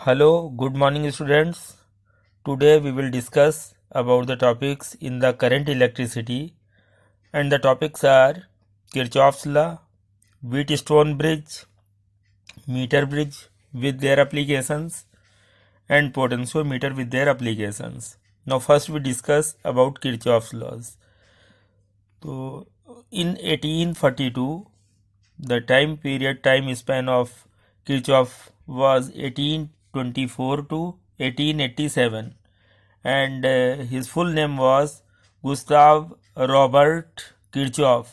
Hello, good morning students. Today we will discuss about the topics in the current electricity, and the topics are Kirchhoff's law, Wheatstone bridge, meter bridge with their applications, and potentiometer with their applications. Now first we discuss about Kirchhoff's laws. So in 1842 the time span of Kirchhoff was 1824 to 1887, and his full name was Gustav Robert Kirchhoff.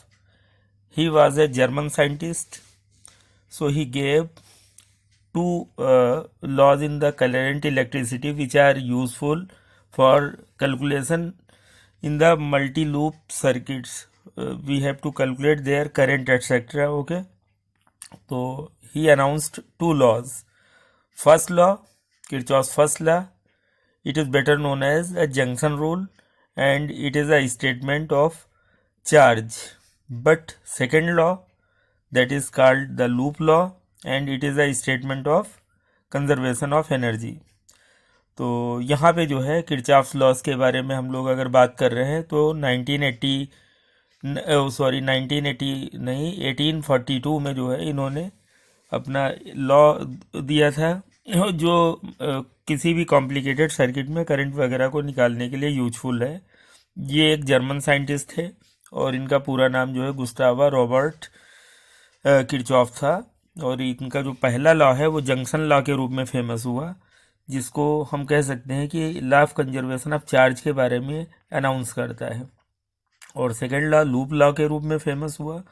He was a German scientist, so he gave two laws in the current electricity which are useful for calculation in the multi-loop circuits. We have to calculate their current, etc. Okay, so he announced two laws. First law, Kirchhoff's first law, it is better known as a junction rule, and it is a statement of charge. But second law, that is called the loop law, and it is a statement of conservation of energy. तो यहाँ पे जो है Kirchhoff's loss के बारे में हम लोग अगर बात कर रहे हैं तो 1980 नहीं 1842 में जो है इन्होंने अपना लॉ दिया था जो किसी भी कॉम्प्लिकेटेड सर्किट में करंट वगैरह को निकालने के लिए यूजफुल है। ये एक जर्मन साइंटिस्ट थे और इनका पूरा नाम जो है गुस्तावा रॉबर्ट किरचॉफ था, और इनका जो पहला लॉ है वो जंक्शन लॉ के रूप में फेमस हुआ, जिसको हम कह सकते हैं कि law of conservation of charge के बारे में अनाउंस करता है। और सेकेंड लॉ लूप लॉ के रूप में फेमस हुआ,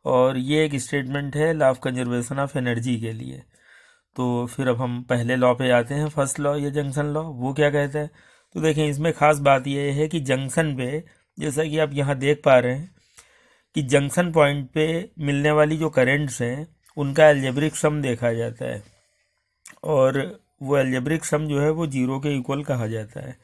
और ये एक स्टेटमेंट है law of conservation of energy के लिए। तो फिर अब हम पहले लॉ पे आते हैं, फर्स्ट लॉ या जंक्शन लॉ, वो क्या कहता है। तो देखें, इसमें खास बात यह है कि जंक्शन पे, जैसा कि आप यहाँ देख पा रहे हैं कि जंक्शन पॉइंट पे मिलने वाली जो करेंट्स हैं उनका एल्जेब्रिक सम देखा जाता है, और वो एल्जेब्रिक सम जो है वो जीरो के इक्वल कहा जाता है।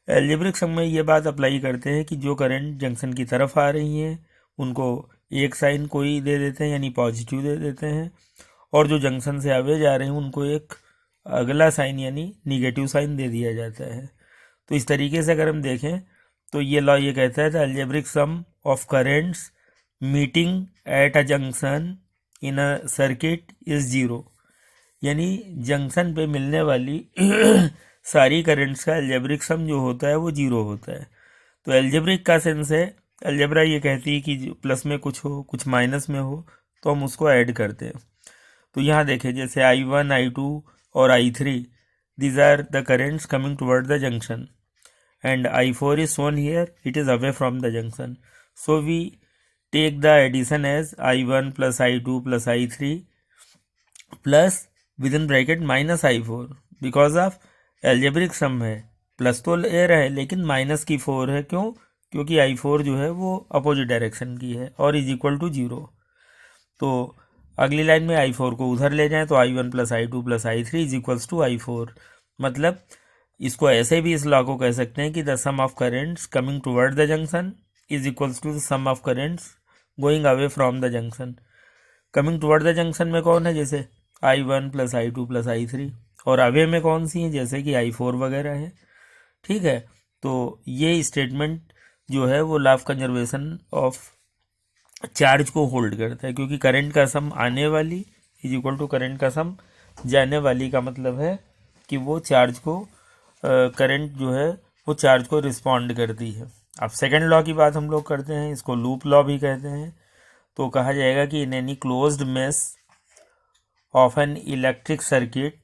एल्जेब्रिक सम में ये बात अप्लाई करते हैं कि जो करंट जंक्शन की तरफ आ रही हैं उनको एक साइन कोई दे देते हैं, यानी पॉजिटिव दे देते हैं, और जो जंक्शन से आगे जा रहे हैं उनको एक अगला साइन यानी निगेटिव साइन दे दिया जाता है। तो इस तरीके से अगर हम देखें तो ये लॉ ये कहता है the algebraic sum of currents meeting at a junction in a circuit is zero, यानी जंक्शन पे मिलने वाली सारी करंट्स का एल्जेब्रिक सम जो होता है वो जीरो होता है। तो एल्जेब्रिक का सेंस है, एल्जेब्रा ये कहती है कि प्लस में कुछ हो कुछ माइनस में हो तो हम उसको ऐड करते हैं। तो यहाँ देखें, जैसे I1 I2 और I3, these are the currents coming toward the junction, and I4 is shown here, it is away from the junction. So we take the addition as I1 plus I2 plus I3 plus within bracket minus I4, because of algebraic sum है, plus तो ले रहा है लेकिन minus की 4 है। क्यों? क्योंकि I4 जो है वो अपोजिट डायरेक्शन की है और इज इक्वल टू जीरो। तो अगली लाइन में I4 को उधर ले जाएं तो I1 plus I2 plus I3 is equals to I4। मतलब इसको ऐसे भी इस लॉ को कह सकते हैं कि the sum of currents coming toward the junction is equals to the sum of currents going away from the junction. Coming toward the junction में कौन है, जैसे I1 plus I2 plus I3, और अवे में कौन सी है, जैसे कि I4 वगैरह है। ठीक है, तो ये स्टेटमेंट जो है वो law of conservation of charge को होल्ड करता है, क्योंकि करंट का सम आने वाली इज इक्वल टू करंट का सम जाने वाली का मतलब है कि वो चार्ज को करंट जो है वो चार्ज को रिस्पॉन्ड करती है। अब सेकंड लॉ की बात हम लोग करते हैं, इसको लूप लॉ भी कहते हैं। तो कहा जाएगा कि in any closed mesh of an electric circuit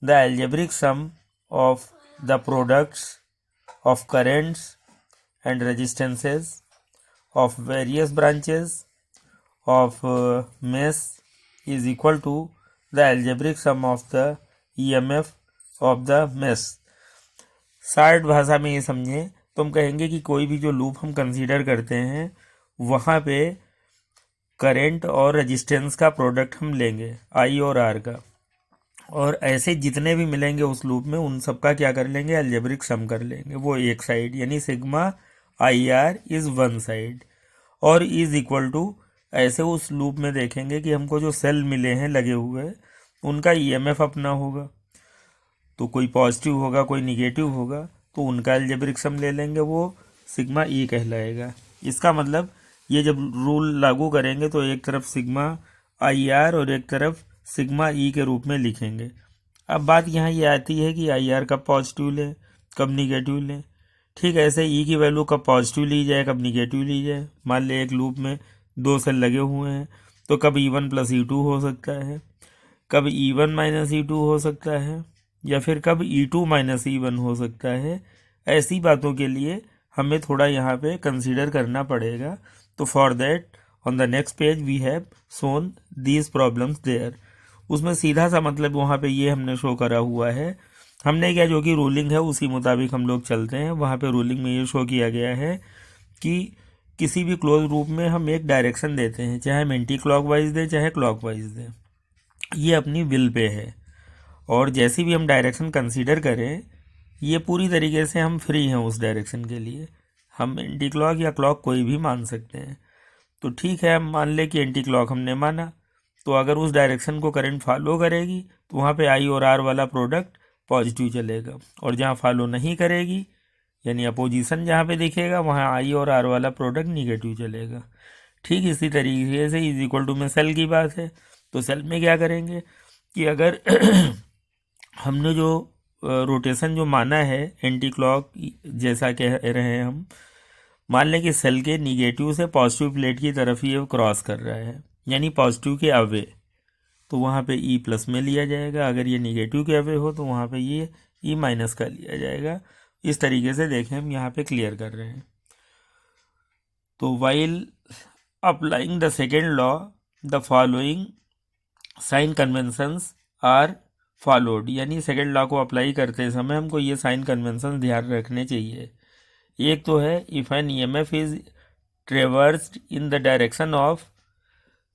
the algebraic sum of the products of currents and resistances of various branches of mesh is equal to the algebraic sum of the EMF of the mesh। Short भाषा में ये समझें तो हम कहेंगे कि कोई भी जो लूप हम कंसीडर करते हैं वहाँ पे करंट और रेजिस्टेंस का प्रोडक्ट हम लेंगे I और R का, और ऐसे जितने भी मिलेंगे उस लूप में उन सब का क्या कर लेंगे, अलजेब्रिक सम कर लेंगे वो एक साइड, यानी sigma IR is one side, और इज इक्वल टू ऐसे उस लूप में देखेंगे कि हमको जो सेल मिले हैं लगे हुए उनका EMF अपना होगा, तो कोई पॉजिटिव होगा कोई निगेटिव होगा, तो उनका अलजेब्रिक सम ले लेंगे, वो सिग्मा ई कहलाएगा। इसका मतलब ये जब रूल लागू करेंगे तो एक तरफ सिग्मा आई आर और एक तरफ सिग्मा ई के रूप में लिखेंगे। अब बात यहाँ ये आती है कि आई आर कब पॉजिटिव लें कब निगेटिव लें। ठीक है, ऐसे ई की वैल्यू कब पॉजिटिव ली जाए कब निगेटिव ली जाए। मान ले एक लूप में 2 सेल लगे हुए हैं, तो कब E1 प्लस E2 हो सकता है, कब E1 माइनस E2 हो सकता है, या फिर कब E2 माइनस E1 हो सकता है। ऐसी बातों के लिए हमें थोड़ा यहाँ पे कंसीडर करना पड़ेगा। तो for that on the next page we have shown these problems there. उसमें सीधा सा मतलब वहाँ पे ये हमने शो करा हुआ है। हमने क्या, जो कि रूलिंग है उसी मुताबिक हम लोग चलते हैं। वहाँ पे रूलिंग में ये शो किया गया है कि किसी भी क्लोज लूप में हम एक डायरेक्शन देते हैं, चाहे हम एंटी क्लॉकवाइज दें चाहे क्लॉकवाइज दें, ये अपनी विल पे है। और जैसी भी हम डायरेक्शन कंसीडर करें, ये पूरी तरीके से हम फ्री हैं उस डायरेक्शन के लिए। हम एंटी क्लॉक या क्लॉक कोई भी मान सकते हैं। तो ठीक है, हम मान ले कि एंटी क्लॉक हमने माना, तो अगर उस डायरेक्शन को करंट फॉलो करेगी तो वहाँ पे आई और आर वाला प्रोडक्ट पॉजिटिव चलेगा, और जहाँ फॉलो नहीं करेगी यानी अपोजिशन जहाँ पे दिखेगा वहाँ आई और आर वाला प्रोडक्ट निगेटिव चलेगा। ठीक इसी तरीके से इज इक्वल टू में सेल की बात है। तो सेल में क्या करेंगे कि अगर हमने जो रोटेशन जो माना है एंटी क्लॉक जैसा कह रहे हैं हम, मान लें कि सेल के निगेटिव से पॉजिटिव प्लेट की तरफ ही ये क्रॉस कर रहा है, यानी पॉजिटिव के अवे, तो वहाँ पे ई प्लस में लिया जाएगा। अगर ये निगेटिव के अवे हो तो वहाँ पे ये ई माइनस का लिया जाएगा। इस तरीके से देखें हम यहाँ पे क्लियर कर रहे हैं। तो while applying the second law the following sign conventions are followed, यानी सेकेंड लॉ को अप्लाई करते समय हमको ये साइन कन्वेंशन ध्यान रखने चाहिए। एक तो है if an EMF is traversed in the direction of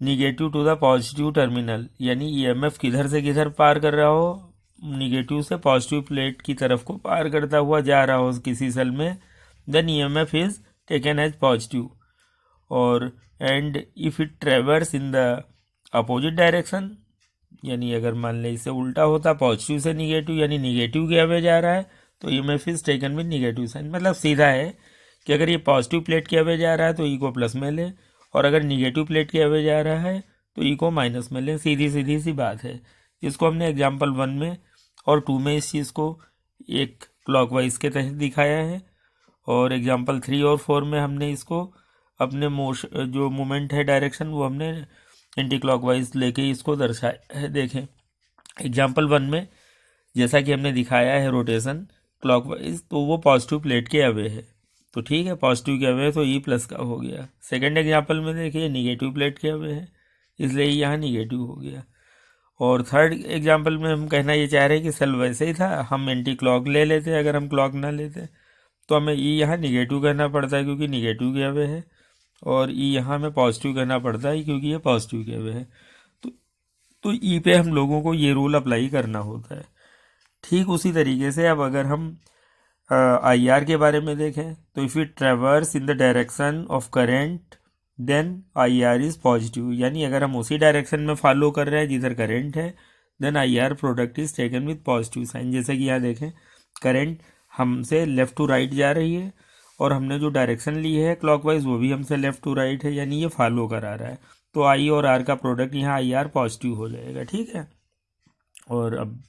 negative to the positive terminal, यानी ईएमएफ किधर से किधर पार कर रहा हो, निगेटिव से पॉजिटिव प्लेट की तरफ को पार करता हुआ जा रहा हो किसी सेल में, then EMF is taken as positive. और and if it traverse in the opposite direction, यानी अगर मान ले इससे उल्टा होता पॉजिटिव से निगेटिव यानी निगेटिव के अवे जा रहा है, तो EMF is taken with negative sign. मतलब सीधा है कि अगर ये पॉजिटिव प्लेट के अवे जा रहा है तो ई को प्लस में ले, और अगर निगेटिव प्लेट के अवे जा रहा है तो ई को माइनस में ले। सीधी सीधी सी बात है। इसको हमने एग्जाम्पल 1 में और 2 में इस चीज़ को एक क्लॉकवाइज के तहत दिखाया है, और एग्जाम्पल 3 और 4 में हमने इसको अपने जो मोमेंट है डायरेक्शन वो हमने एंटी क्लॉकवाइज लेके इसको दर्शाया है। देखें एग्जाम्पल 1 में जैसा कि हमने दिखाया है रोटेशन क्लॉकवाइज, तो वो पॉजिटिव प्लेट के अवे है, तो ठीक है पॉजिटिव के अवे है तो ई प्लस का हो गया। सेकेंड एग्जाम्पल में देखिए निगेटिव प्लेट के अवे है, इसलिए यहाँ निगेटिव हो गया। और थर्ड एग्जाम्पल में हम कहना ये चाह रहे हैं कि सेल वैसे ही था, हम एंटी क्लॉक ले लेते, अगर हम क्लॉक ना लेते तो हमें ई यहाँ निगेटिव कहना पड़ता है क्योंकि निगेटिव के अवे है, और ई यहाँ हमें पॉजिटिव कहना पड़ता है क्योंकि ये पॉजिटिव के अवे है। तो ई पे हम लोगों को ये रूल अप्लाई करना होता है। ठीक उसी तरीके से अब अगर हम आई आर के बारे में देखें तो if it traverse in the direction of current then I R is positive, यानी अगर हम उसी डायरेक्शन में फॉलो कर रहे हैं जिधर करेंट है, then I R product is taken with positive sign. जैसे कि यहाँ देखें करेंट हमसे लेफ़्ट टू राइट जा रही है, और हमने जो डायरेक्शन ली है क्लॉकवाइज वो भी हमसे लेफ़्ट टू राइट है, यानी ये फॉलो करा रहा है। तो आई और आर का प्रोडक्ट यहाँ आई आर पॉजिटिव हो जाएगा। ठीक है, और अब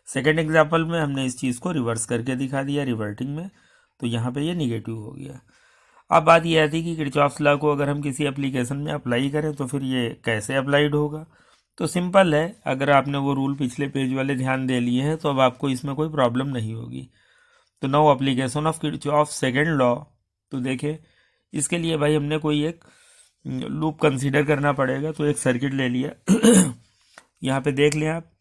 सेकेंड एग्जाम्पल में हमने इस चीज़ को रिवर्स करके दिखा दिया रिवर्टिंग में, तो यहाँ पे ये निगेटिव हो गया। अब बात ये आती है कि किरचॉफ्स लॉ को अगर हम किसी एप्लीकेशन में अप्लाई करें तो फिर ये कैसे अप्लाइड होगा। तो सिंपल है, अगर आपने वो रूल पिछले पेज वाले ध्यान दे लिए हैं तो अब आपको इसमें कोई प्रॉब्लम नहीं होगी। तो now application of Kirchhoff second law, तो देखें इसके लिए भाई हमने कोई एक लूप कंसीडर करना पड़ेगा। तो एक सर्किट ले लिया यहाँ पे देख लें आप,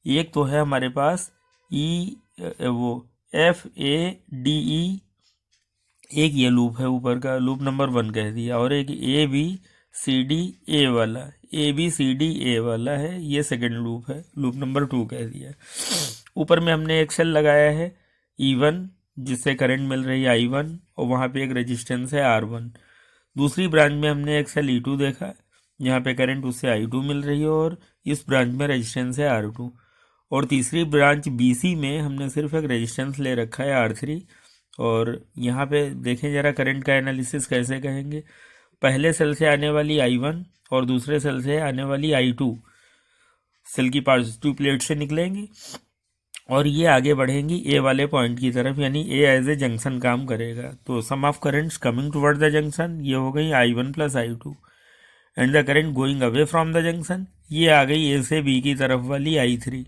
एक तो है हमारे पास ई वो एफ ए डी ई, एक ये लूप है ऊपर का, लूप नंबर 1 कह दिया, और एक ए बी सी डी ए वाला, ए बी सी डी ए वाला है, ये सेकंड लूप है, लूप नंबर 2 कह दिया। ऊपर में हमने एक सेल लगाया है E1 जिससे करंट मिल रही है I1, और वहाँ पे एक रेजिस्टेंस है R1। दूसरी ब्रांच में हमने एक सेल E2 देखा, यहाँ पे करंट उससे I2 मिल रही है, और इस ब्रांच में रेजिस्टेंस है R2। और तीसरी ब्रांच BC में हमने सिर्फ एक रेजिस्टेंस ले रखा है R3। और यहाँ पे देखें ज़रा करंट का एनालिसिस कैसे कहेंगे। पहले सेल से आने वाली I1 और दूसरे सेल से आने वाली I2 सेल की पॉजिटिव प्लेट से निकलेंगी और ये आगे बढ़ेंगी ए वाले पॉइंट की तरफ, यानी ए एज ए जंक्शन काम करेगा। तो sum of currents coming toward the junction ये हो गई I1 plus I2, and the current going away from the junction ये आ गई ए से बी की तरफ वाली I3।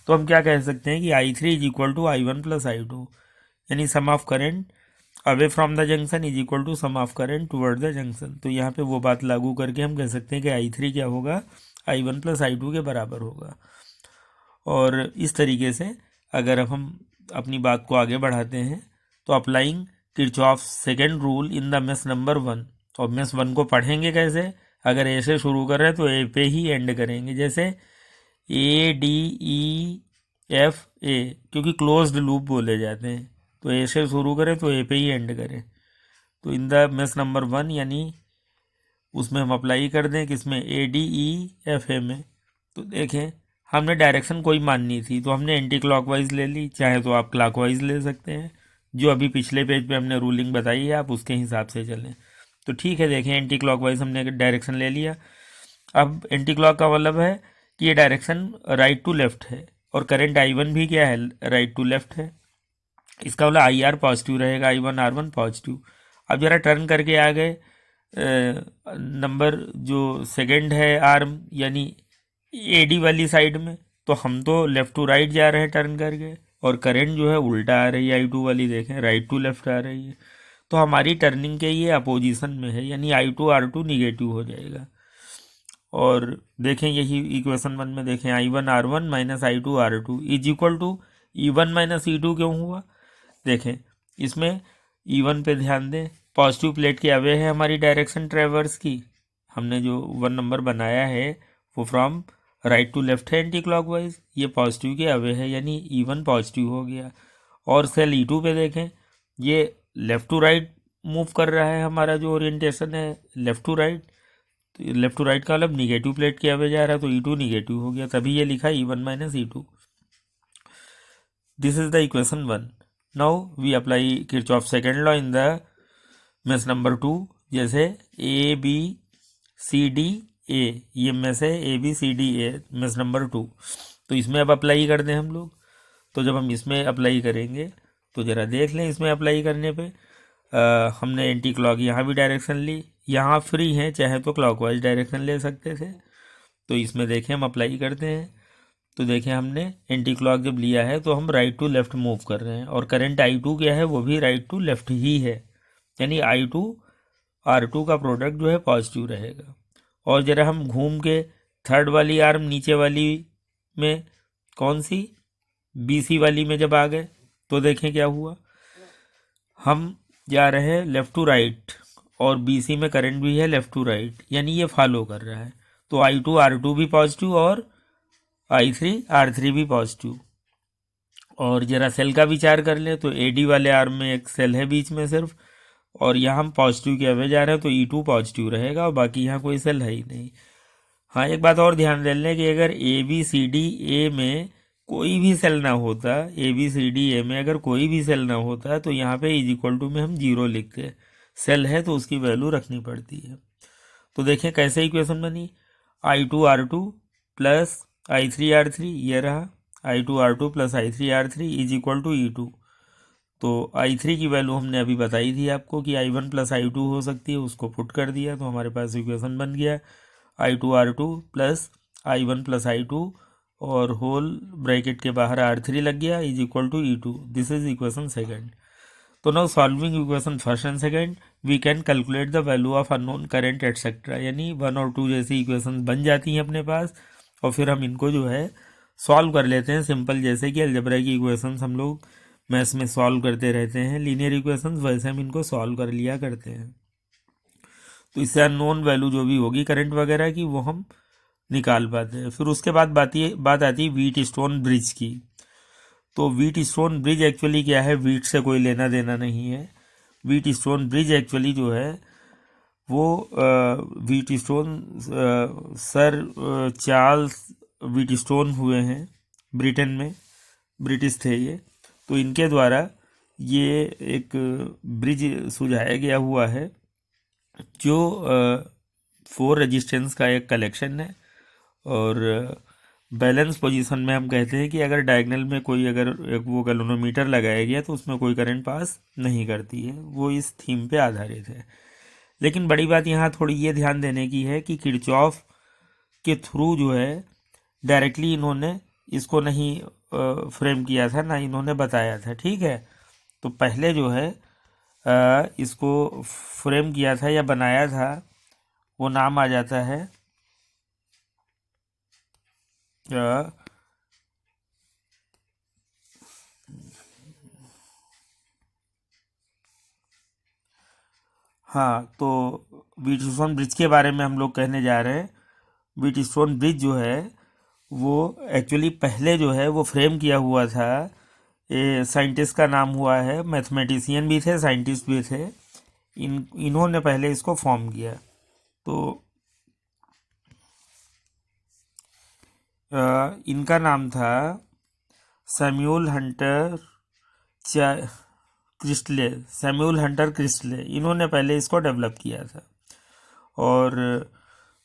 तो हम क्या कह सकते हैं कि I3 is equal to I1 plus I2, यानी sum of current away from the junction is equal to sum of current toward the junction. तो यहाँ पे वो बात लागू करके हम कह सकते हैं कि I3 क्या होगा, I1 प्लस I2 के बराबर होगा। और इस तरीके से अगर अब हम अपनी बात को आगे बढ़ाते हैं तो applying Kirchhoff second rule in the mesh number 1, और मेश 1 को पढ़ेंगे कैसे, अगर ए से शुरू कर रहे हैं तो ए पे ही एंड करेंगे, जैसे ADEFA, क्योंकि क्लोज्ड लूप बोले जाते हैं, तो ए से शुरू करें तो ए पे ही एंड करें। तो इन द मेश नंबर 1 यानी उसमें हम अप्लाई कर दें किसमें, ADEFA में। तो देखें हमने डायरेक्शन कोई माननी थी तो हमने एंटी क्लॉकवाइज ले ली, चाहे तो आप क्लॉकवाइज ले सकते हैं, जो अभी पिछले पेज पे हमने रूलिंग बताई है आप उसके हिसाब से चलें। तो ठीक है, देखें एंटी क्लॉकवाइज हमने डायरेक्शन ले लिया। अब एंटी क्लॉक का मतलब है कि ये डायरेक्शन राइट टू लेफ्ट है, और करंट I1 भी क्या है, राइट टू लेफ्ट है। इसका मतलब IR पॉजिटिव रहेगा, I1 R1 पॉजिटिव। अब जरा टर्न करके आ गए नंबर जो सेकंड है आर्म यानी AD वाली साइड में, तो हम तो लेफ्ट टू राइट जा रहे हैं टर्न करके, और करंट जो है उल्टा आ रही है, I2 वाली देखें राइट टू लेफ्ट आ रही है। तो हमारी टर्निंग के ये अपोजिशन में है, यानी I2 R2 निगेटिव हो जाएगा। और देखें यही इक्वेशन 1 में देखें I1 R1 minus I2 R2 is equal to E1 minus E2 क्यों हुआ, देखें इसमें E1 पे ध्यान दें, पॉजिटिव प्लेट के अवे है हमारी डायरेक्शन ट्रेवर्स की, हमने जो 1 नंबर बनाया है वो फ्रॉम राइट टू लेफ्ट है एंटी क्लॉकवाइज, ये पॉजिटिव के अवे है यानी E1 पॉजिटिव हो गया। और सेल E2 पे देखें ये लेफ्ट टू राइट मूव कर रहा है, हमारा जो ओरिएंटेशन है लेफ्ट टू राइट, तो लेफ्ट टू राइट का मतलब निगेटिव प्लेट के अवे जा रहा है, तो E2 निगेटिव हो गया, तभी ये लिखा E1 minus E2। This is the equation 1। Now we apply Kirchhoff second law in the mesh number 2, जैसे ABCDA ये मेश है, ABCDA मेश नंबर 2। तो इसमें अब अप्लाई कर दें हम लोग। तो जब हम इसमें अप्लाई करेंगे तो ज़रा देख लें, इसमें अप्लाई करने पे हमने एंटी क्लॉक यहाँ भी डायरेक्शन ली, यहाँ फ्री है चाहे तो क्लॉकवाइज डायरेक्शन ले सकते थे। तो इसमें देखें हम अप्लाई करते हैं, तो देखें हमने एंटी क्लॉक जब लिया है तो हम राइट टू लेफ्ट मूव कर रहे हैं, और करंट I2 क्या है वो भी राइट टू लेफ्ट ही है, यानी I2 R2 का प्रोडक्ट जो है पॉजिटिव रहेगा। और जरा हम घूम के थर्ड वाली आर्म नीचे वाली में, कौन सी, BC वाली में जब आ गए तो देखें क्या हुआ, हम जा रहे हैं लेफ़्ट टू राइट और BC में करंट भी है लेफ़्ट टू राइट, यानी ये फॉलो कर रहा है। तो I2 R2 भी पॉजिटिव और I3 R3 भी पॉजिटिव। और जरा सेल का विचार कर लें तो AD वाले आर्म में एक सेल है बीच में सिर्फ, और यहाँ हम पॉजिटिव के अवे जा रहे हैं तो E2 पॉजिटिव रहेगा, और बाकी यहाँ कोई सेल है ही नहीं। हाँ एक बात और ध्यान दे लें कि अगर ABCDA में कोई भी सेल ना होता, ABCDA में अगर कोई भी सेल ना होता तो यहाँ पे इज इक्वल टू में हम 0 लिखते, सेल है तो उसकी वैल्यू रखनी पड़ती है। तो देखें कैसे इक्वेशन बनी, I2 R2 plus I3 R3, ये रहा I2 R2 plus I3 R3 is equal to E2। तो I3 की वैल्यू हमने अभी बताई थी आपको कि I1 प्लस I2 हो सकती है, उसको पुट कर दिया तो हमारे पास इक्वेशन बन गया I2 R2 plus I1 plus I2 और होल ब्रैकेट के बाहर R3 लग गया is equal to E2। This is equation second. तो now solving equation first and second we can calculate the value of unknown current etcetera, यानी 1 और 2 जैसी equation बन जाती हैं अपने पास, और फिर हम इनको जो है सॉल्व कर लेते हैं सिंपल, जैसे कि अलजेब्रा की इक्वेशंस हम लोग मैथ्स में सॉल्व करते रहते हैं लीनियर इक्वेशंस, वैसे हम इनको सॉल्व कर लिया करते हैं। तो इससे अननोन वैल्यू जो भी होगी करंट वगैरह की वो हम निकाल पाते हैं। फिर उसके बाद बात आती है व्हीट स्टोन ब्रिज की। तो व्हीट स्टोन ब्रिज एक्चुअली क्या है, व्हीट से कोई लेना देना नहीं है। व्हीट स्टोन ब्रिज एक्चुअली जो है वो wheat stone sir Charles wheat stone हुए हैं, ब्रिटेन में, ब्रिटिश थे ये। तो इनके द्वारा ये एक ब्रिज सुझाया गया हुआ है जो 4 रेजिस्टेंस का एक कलेक्शन है। और बैलेंस पोजीशन में हम कहते हैं कि अगर डायगनल में कोई अगर एक वो गैल्वेनोमीटर लगाया गया तो उसमें कोई करंट पास नहीं करती है। वो इस थीम पे आधारित है। लेकिन बड़ी बात यहाँ थोड़ी ये ध्यान देने की है कि किरचॉफ के थ्रू जो है डायरेक्टली इन्होंने इसको नहीं फ्रेम किया था, ना इन्होंने बताया था, ठीक है। तो पहले जो है इसको फ्रेम किया था या बनाया था, वो नाम आ जाता है अ, हाँ, तो व्हीटस्टोन ब्रिज के बारे में हम लोग कहने जा रहे हैं। व्हीटस्टोन ब्रिज जो है वो एक्चुअली पहले जो है वो फ्रेम किया हुआ था, ये साइंटिस्ट का नाम हुआ है, मैथमेटिशियन भी थे, साइंटिस्ट भी थे। इन्होंने पहले इसको फॉर्म किया। तो इनका नाम था सैम्यूल हंटर चा क्रिस्टले, सैम्यूल हंटर क्रिस्टले। इन्होंने पहले इसको डेवलप किया था। और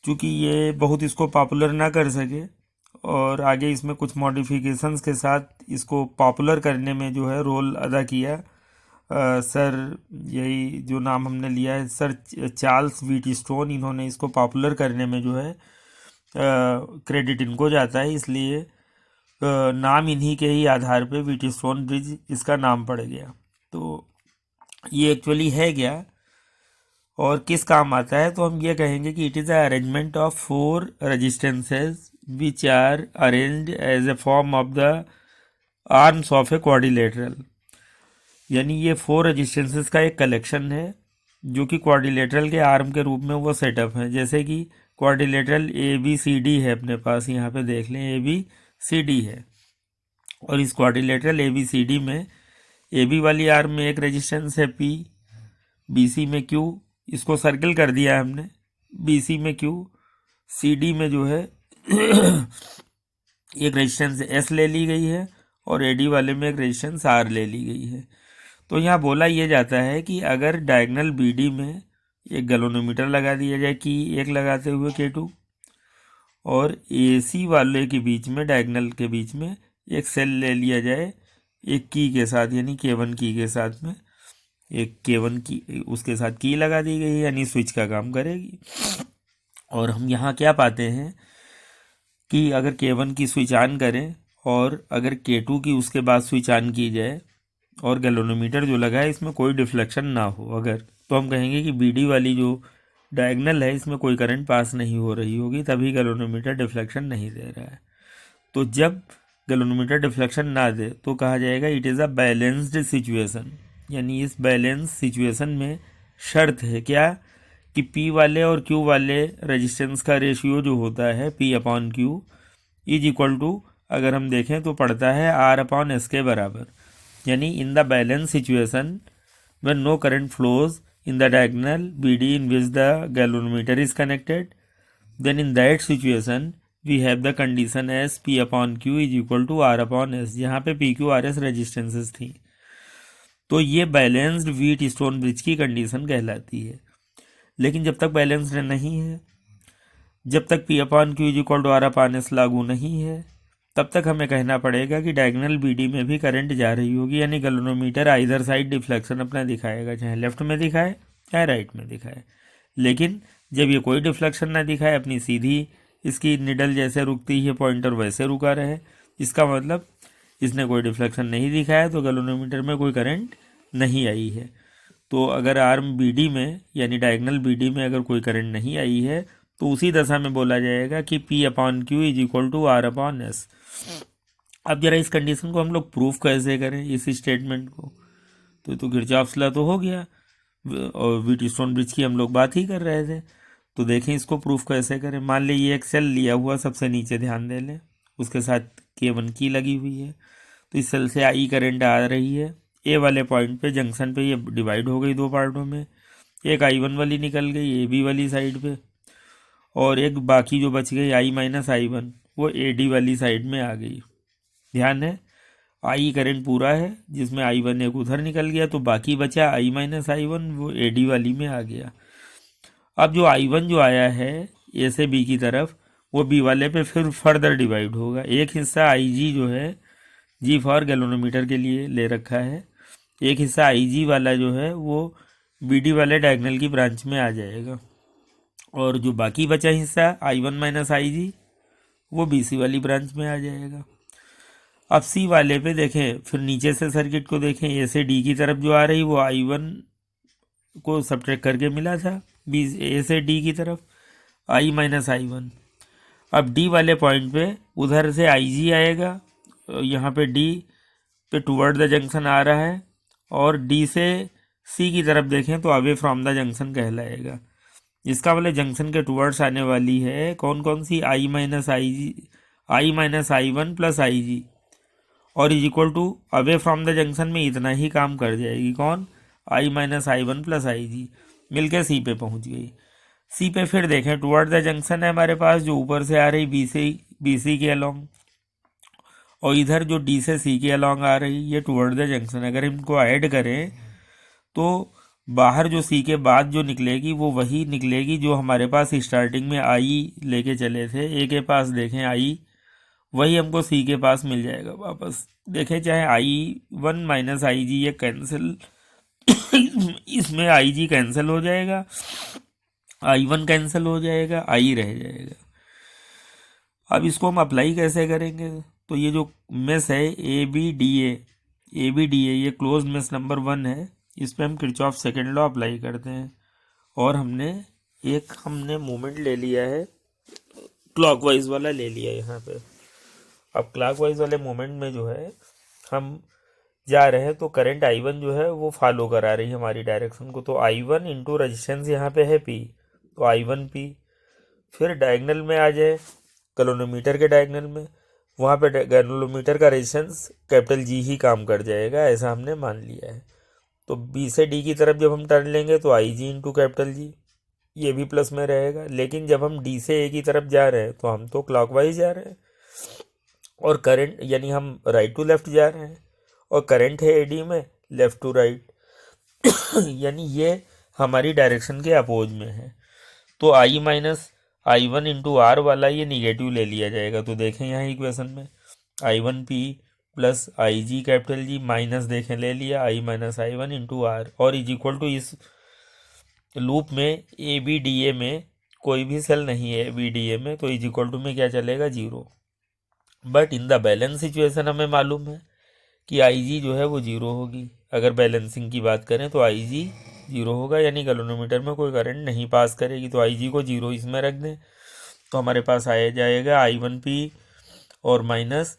चूंकि ये बहुत इसको पॉपुलर ना कर सके और आगे इसमें कुछ मॉडिफिकेशंस के साथ इसको पॉपुलर करने में जो है रोल अदा किया सर, यही जो नाम हमने लिया है सर चार्ल्स व्हीटस्टोन, इन्होंने इसको पॉपुलर करने में जो है क्रेडिट इनको जाता है। इसलिए नाम इन्हीं के ही आधार पे व्हीटस्टोन ब्रिज इसका नाम पड़ गया। तो ये एक्चुअली है क्या और किस काम आता है, तो हम ये कहेंगे कि it is a arrangement of 4 resistances which are arranged as a form of the arms of a quadrilateral. यानी ये 4 रेजिस्टेंसेस का एक कलेक्शन है जो कि क्वाड्रिलेटरल के आर्म के रूप में वो सेटअप है। जैसे कि quadrilateral A B C D है अपने पास, यहाँ पे देख लें ए बी सी डी है। और इस quadrilateral A B C D में ए बी वाली आर्म में एक रेजिस्टेंस है पी, बी सी में क्यू, इसको सर्कल कर दिया है हमने, बी सी में क्यू, सी डी में जो है एक रेजिस्टेंस एस ले ली गई है और ए डी वाले में एक रेजिस्टेंस आर ले ली गई है। तो यहाँ बोला यह जाता है कि अगर डायगनल बी डी में एक गैल्वेनोमीटर लगा दिया जाए की एक लगाते हुए K2, और ए सी वाले के बीच में, डायगनल के बीच में एक सेल ले लिया जाए एक की के साथ, यानी K1 की के साथ में एक K1 की उसके साथ की लगा दी गई है, यानी स्विच का काम करेगी। और हम यहाँ क्या पाते हैं कि अगर K1 की स्विच ऑन करें और अगर K2 की उसके बाद स्विच ऑन की जाए और गैल्वेनोमीटर जो लगा है इसमें कोई डिफ्लेक्शन ना हो अगर, तो हम कहेंगे कि बीडी वाली जो डायगनल है इसमें कोई करंट पास नहीं हो रही होगी, तभी गैल्वेनोमीटर डिफ्लेक्शन नहीं दे रहा है। तो जब गैल्वेनोमीटर डिफ्लेक्शन ना दे तो कहा जाएगा it is a balanced situation. यानी इस बैलेंस सिचुएशन में शर्त है क्या कि P वाले और Q वाले रेजिस्टेंस का रेशियो जो होता है P/Q इज इक्वल टू, अगर हम देखें तो पड़ता है R/S के बराबर। यानी in the balance situation when no current flows in the diagonal BD in which the galvanometer is connected, then in that situation we have the condition as P/Q is equal to R/S, जहाँ पे PQRS resistances थी। तो ये balanced Wheatstone bridge की condition कहलाती है। लेकिन जब तक बैलेंस्ड नहीं है, जब तक P/Q is equal to R/S लागू नहीं है, तब तक हमें कहना पड़ेगा कि डायगनल बीडी में भी करंट जा रही होगी। यानी गैल्वेनोमीटर आइदर साइड डिफ्लेक्शन अपना दिखाएगा, चाहे लेफ्ट में दिखाए चाहे राइट में दिखाए। लेकिन जब ये कोई डिफ्लेक्शन ना दिखाए, अपनी सीधी इसकी निडल जैसे रुकती है पॉइंटर वैसे रुका रहे, इसका मतलब इसने कोई डिफ्लेक्शन नहीं दिखाया, तो गैल्वेनोमीटर में कोई करंट नहीं आई है। तो अगर आर्म बीडी में यानी डायगनल बीडी में अगर कोई करंट नहीं आई है तो उसी दशा में बोला जाएगा कि P/Q is equal to R/S। अब जरा इस कंडीशन को हम लोग प्रूफ कैसे करें, इस स्टेटमेंट को, तो किरचॉफ्स लॉ तो हो गया और व्हीटस्टोन ब्रिज की हम लोग बात ही कर रहे थे। तो देखें इसको प्रूफ कैसे करें। मान लीजिए ये एक सेल लिया हुआ सबसे नीचे, ध्यान दे लें, उसके साथ K1 की लगी हुई है। तो इस सेल से आई करंट आ रही है, ए वाले पॉइंट पे जंक्शन पे ये डिवाइड हो गई 2 पार्टों में, एक I1 वाली निकल गई AB वाली साइड पे और एक बाकी जो बच गई I-I1 वो AD वाली साइड में आ गई। ध्यान है, आई करंट पूरा है जिसमें आई वन एक उधर निकल गया, तो बाकी बचा आई माइनस आई वन, वो ए डी वाली में आ गया। अब जो आई वन जो आया है ए से बी की तरफ, वो बी वाले पे फिर फर्दर डिवाइड होगा। एक हिस्सा आई जी जो है, जी फॉर गैल्वेनोमीटर के लिए ले रखा है, एक हिस्सा आई जी वाला जो है वो बी डी वाले डायगोनल की ब्रांच में आ जाएगा, और जो बाकी बचा हिस्सा आई वन माइनस आई जी वो बी सी वाली ब्रांच में आ जाएगा। अब सी वाले पे देखें, फिर नीचे से सर्किट को देखें, ए से डी की तरफ जो आ रही वो आई वन को सब्ट्रैक्ट करके मिला था, बी ए से डी की तरफ आई माइनस आई वन। अब डी वाले पॉइंट पे उधर से आई जी आएगा, यहाँ पे डी पे टूवर्ड द जंक्शन आ रहा है, और डी से सी की तरफ देखें तो अवे फ्रॉम द जंक्शन कहलाएगा। इसका मतलब जंक्शन के टूवर्ड्स आने वाली है कौन कौन सी, I minus I G, I minus I one plus I G, और is equal to away from the junction में इतना ही काम कर जाएगी, कौन, I minus I one plus I G, मिलकर सी पे पहुंच गई। सी पे फिर देखें टुवर्ड द जंक्शन है हमारे पास, जो ऊपर से आ रही बी सी के अलोंग, और इधर जो डी से सी के अलोंग आ रही, ये टुवर्ड द जंक्शन। अगर इनको ऐड करें तो बाहर जो सी के बाद जो निकलेगी वो वही निकलेगी जो हमारे पास स्टार्टिंग में आई लेके चले थे, ए के पास देखें आई, वही हमको सी के पास मिल जाएगा वापस। देखें चाहे आई वन माइनस आई जी ये कैंसिल इसमें आई जी कैंसिल हो जाएगा, आई वन कैंसिल हो जाएगा, आई रह जाएगा। अब इसको हम अप्लाई कैसे करेंगे, तो ये जो मेस है ए बी डी ए ये क्लोज मेस नंबर 1 है, इस पर हम किरचॉफ सेकेंड लॉ अप्लाई करते हैं, और हमने मोमेंट ले लिया है, क्लॉकवाइज वाला ले लिया यहाँ पे। अब क्लॉकवाइज वाले मोमेंट में जो है हम जा रहे हैं, तो करंट आई वन जो है वो फॉलो करा रही है हमारी डायरेक्शन को, तो आई वन इंटू रजिस्टेंस यहाँ पे है पी, तो आई वन पी। फिर डायगनल में आ जाए, गैल्वेनोमीटर के डायगनल में, वहाँ पे गैल्वेनोमीटर का रेजिस्टेंस कैपिटल जी ही काम कर जाएगा, ऐसा हमने मान लिया है। तो बी से डी की तरफ जब हम टर्न लेंगे तो आई जी इंटू कैपिटल जी, ये भी प्लस में रहेगा। लेकिन जब हम डी से ए की तरफ जा रहे हैं तो हम तो क्लॉकवाइज जा रहे हैं, और करंट यानी हम राइट टू लेफ्ट जा रहे हैं, और करंट है एडी में लेफ्ट टू राइट यानी ये हमारी डायरेक्शन के अपोज में है। तो I minus I one into R वाला ये निगेटिव ले लिया जाएगा। तो देखें यहाँ इक्वेशन में I one P plus I G capital G minus देखें ले लिया I minus I one into R, और इज इक्वल टू इस लूप में ए बी डी ए में कोई भी सेल नहीं है बी डी ए में, तो इज इक्वल टू में क्या चलेगा, 0। But in the balance situation हमें मालूम है कि आई जी जो है वो 0 होगी। अगर बैलेंसिंग की बात करें तो आई जी 0 होगा, यानी गैल्वेनोमीटर में कोई करंट नहीं पास करेगी, तो आई जी को 0 इसमें रख दें, तो हमारे पास आया जाएगा आई वन पी और minus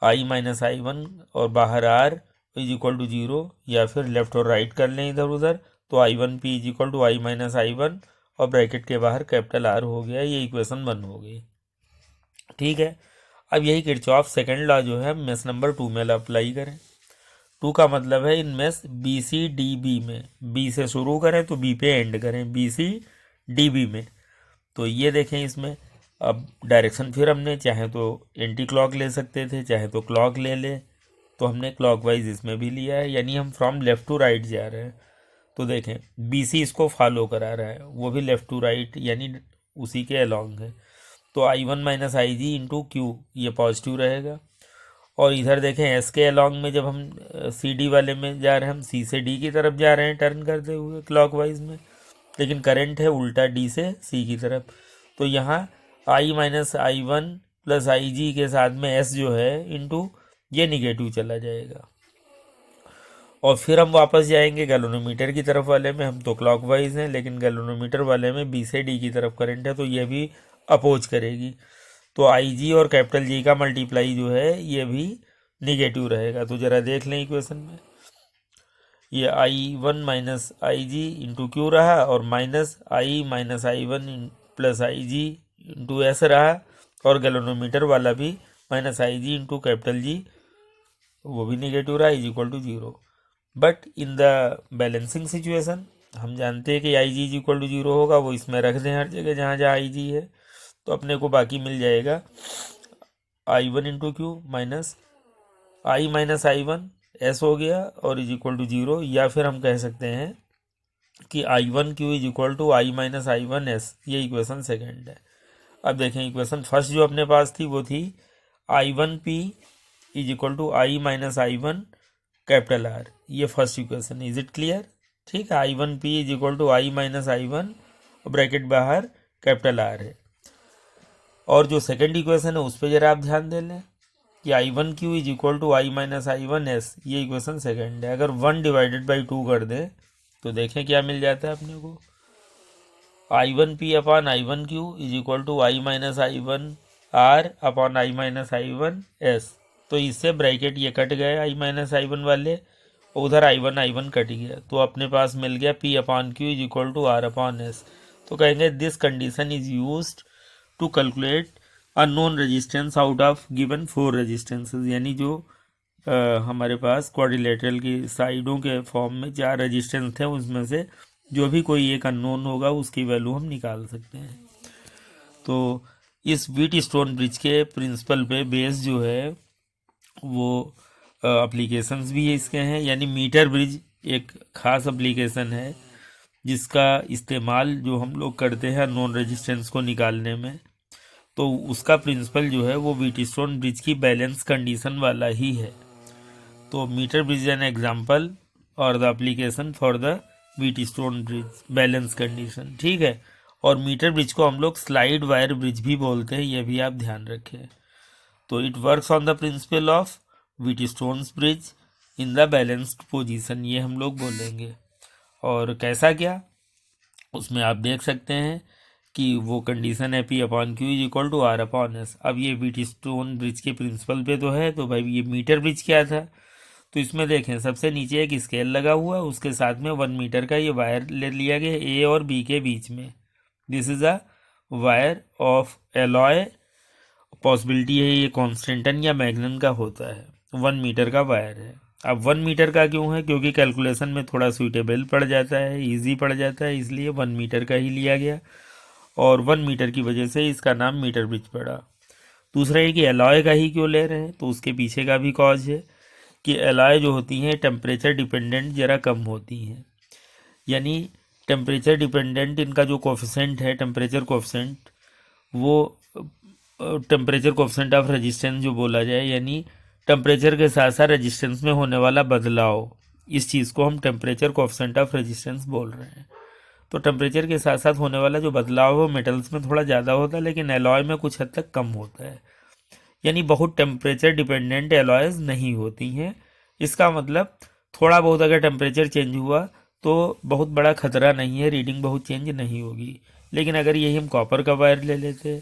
I minus I one, और बाहर आर इज इक्वल टू 0, या फिर लेफ्ट और राइट कर लें इधर उधर, तो I one P is equal to I minus I one, और ब्रैकेट के बाहर कैपिटल आर हो गया। ये इक्वेशन 1 हो गई, ठीक है। अब यही किरचॉफ सेकेंड लॉ जो है मेस नंबर 2 में अप्लाई करें। 2 का मतलब है in mesh B C D B में, बी से शुरू करें तो बी पे एंड करें, बी सी डी बी में। तो ये देखें इसमें अब डायरेक्शन फिर हमने चाहे तो एंटी क्लॉक ले सकते थे, चाहे तो क्लॉक ले ले, तो हमने क्लॉकवाइज इसमें भी लिया है, यानी हम फ्रॉम लेफ़्ट टू राइट जा रहे हैं। तो देखें बी सी इसको फॉलो करा रहा है, वो भी लेफ़्ट टू राइट यानी उसी के अलॉन्ग है, तो I one minus I G into Q ये पॉजिटिव रहेगा। और इधर देखें एस के अलॉन्ग में जब हम सी डी वाले में जा रहे हैं, हम सी से डी की तरफ जा रहे हैं टर्न करते हुए क्लॉकवाइज में, लेकिन करंट है उल्टा डी से सी की तरफ, तो यहाँ आई minus I one plus I जी के साथ में एस जो है इंटू ये निगेटिव चला जाएगा। और फिर हम वापस जाएंगे गैल्वेनोमीटर की तरफ वाले में, हम तो क्लॉकवाइज हैं, लेकिन गैल्वेनोमीटर वाले में बी से डी की तरफ करंट है, तो ये भी अपोज करेगी, तो आई जी और कैपिटल जी का मल्टीप्लाई जो है ये भी निगेटिव रहेगा। तो ज़रा देख लें इक्वेशन में, ये I one minus I G into Q रहा, और minus I one plus I G into S रहा, और गैल्वेनोमीटर वाला भी minus I G into capital G वो भी निगेटिव रहा, is equal to 0। But in the balancing situation हम जानते हैं कि I G is equal to 0 होगा, वो इसमें रख दें हर जगह जहाँ जहाँ आई जी है, तो अपने को बाकी मिल जाएगा आई one into Q minus I minus I one S हो गया और इज इक्वल टू 0, या फिर हम कह सकते हैं कि I one Q is equal to I minus I one S. ये इक्वेशन सेकेंड है। अब देखें इक्वेशन फर्स्ट जो अपने पास थी वो थी I one P is equal to I minus I one capital R. ये first equation, is it clear? ठीक है, I one P is equal to I minus I one bracket बाहर कैपिटल आर है। और जो सेकेंड इक्वेशन है उस पर जरा आप ध्यान दे लें कि I one Q is equal to I minus I one S. ये इक्वेशन सेकेंड है। अगर 1 डिवाइडेड बाई 2 कर दें तो देखें क्या मिल जाता है अपने को। I one P upon I one Q is equal to I minus I one R upon I minus I one S. तो इससे ब्रैकेट ये कट गए आई माइनस आई वन वाले, उधर आई वन कट गया, तो अपने पास मिल गया P upon Q is equal to R upon S. तो कहेंगे this condition is used to calculate unknown resistance out of given 4 resistances. यानी जो हमारे पास क्वाड्रिलेटरल की साइडों के फॉर्म में 4 रेजिस्टेंस थे, उसमें से जो भी कोई एक अननोन होगा उसकी वैल्यू हम निकाल सकते हैं। तो इस व्हीट स्टोन ब्रिज के प्रिंसिपल पे बेस जो है वो एप्लीकेशंस भी इसके हैं। यानी मीटर ब्रिज एक ख़ास एप्लीकेशन है जिसका इस्तेमाल जो हम लोग करते हैं नॉन रेजिस्टेंस को निकालने में। तो उसका प्रिंसिपल जो है वो व्हीट स्टोन ब्रिज की बैलेंस कंडीशन वाला ही है। तो मीटर ब्रिज एन एग्जाम्पल और the application for the wheat stone bridge balance condition. ठीक है, और मीटर ब्रिज को हम लोग स्लाइड वायर ब्रिज भी बोलते हैं, यह भी आप ध्यान रखें। तो it works on the principle of wheat stone bridge in the balanced position, ये हम लोग बोलेंगे। और कैसा क्या, उसमें आप देख सकते हैं कि वो कंडीशन है P upon Q is equal to R upon S. अब ये व्हीट स्टोन ब्रिज के प्रिंसिपल पे तो है, तो भाई ये मीटर ब्रिज क्या था, तो इसमें देखें सबसे नीचे एक स्केल लगा हुआ, उसके साथ में 1 मीटर का ये वायर ले लिया गया ए और बी के बीच में। This is a wire of alloy, possibility है ये कॉन्स्टेंटन या मैग्नन का होता है। 1 मीटर का वायर है। अब 1 मीटर का क्यों है, क्योंकि कैलकुलेशन में थोड़ा सूटेबल पड़ जाता है, इजी पड़ जाता है, इसलिए 1 मीटर का ही लिया गया और 1 मीटर की वजह से इसका नाम मीटर ब्रिज पड़ा। दूसरा है कि एलॉय का ही क्यों ले रहे हैं, तो उसके पीछे का भी कॉज है कि एलॉय जो होती हैं टेम्परेचर डिपेंडेंट ज़रा कम होती हैं। यानी टेम्परेचर डिपेंडेंट इनका जो कोफिशेंट है टेम्परेचर कोफिशेंट, वो टेम्परेचर कोफिशेंट ऑफ रेजिस्टेंस जो बोला जाए, यानी टेम्परेचर के साथ साथ रेजिस्टेंस में होने वाला बदलाव, इस चीज़ को हम टेम्परेचर कोफिशेंट ऑफ रेजिस्टेंस बोल रहे हैं। तो टेम्परेचर के साथ साथ होने वाला जो बदलाव है वो मेटल्स में थोड़ा ज़्यादा होता है, लेकिन एलॉय में कुछ हद तक कम होता है। यानी बहुत टेम्परेचर डिपेंडेंट एलॉयज नहीं होती हैं। इसका मतलब थोड़ा बहुत अगर टेम्परेचर चेंज हुआ तो बहुत बड़ा खतरा नहीं है, रीडिंग बहुत चेंज नहीं होगी। लेकिन अगर यही हम कॉपर का वायर ले लेते,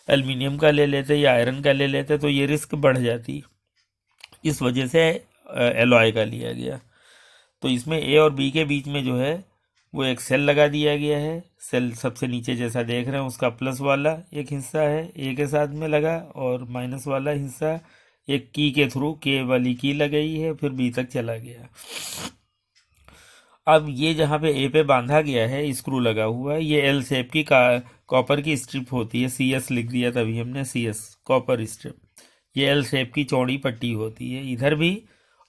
एल्युमिनियम का ले लेते या आयरन का ले लेते तो ये रिस्क बढ़ जाती, इस वजह से एलॉय का लिया गया। तो इसमें ए और बी के बीच में जो है वो एक सेल लगा दिया गया है। सेल सबसे नीचे जैसा देख रहे हैं उसका प्लस वाला एक हिस्सा है ए के साथ में लगा, और माइनस वाला हिस्सा एक की के थ्रू के वाली की लगाई है, फिर बी तक चला गया। अब ये जहाँ पे ए पे बांधा गया है स्क्रू लगा हुआ है, ये एल शेप की कॉपर की स्ट्रिप होती है, सी एस लिख दिया तभी हमने, सी एस कॉपर स्ट्रिप। ये एल शेप की चौड़ी पट्टी होती है इधर भी,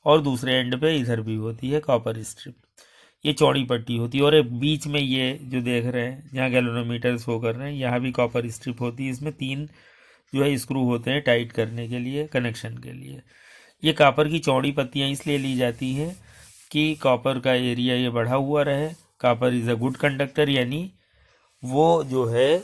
और दूसरे एंड पे इधर भी होती है कॉपर स्ट्रिप। ये चौड़ी पट्टी होती है, और एक बीच में ये जो देख रहे हैं जहाँ गैल्वेनोमीटर शो कर रहे हैं, यहाँ भी कॉपर स्ट्रिप होती है। इसमें 3 जो है स्क्रू होते हैं टाइट करने के लिए, कनेक्शन के लिए। ये कॉपर की चौड़ी पत्तियाँ इसलिए ली जाती हैं कि कॉपर का एरिया ये बढ़ा हुआ रहे। Copper is a good conductor, यानी वो जो है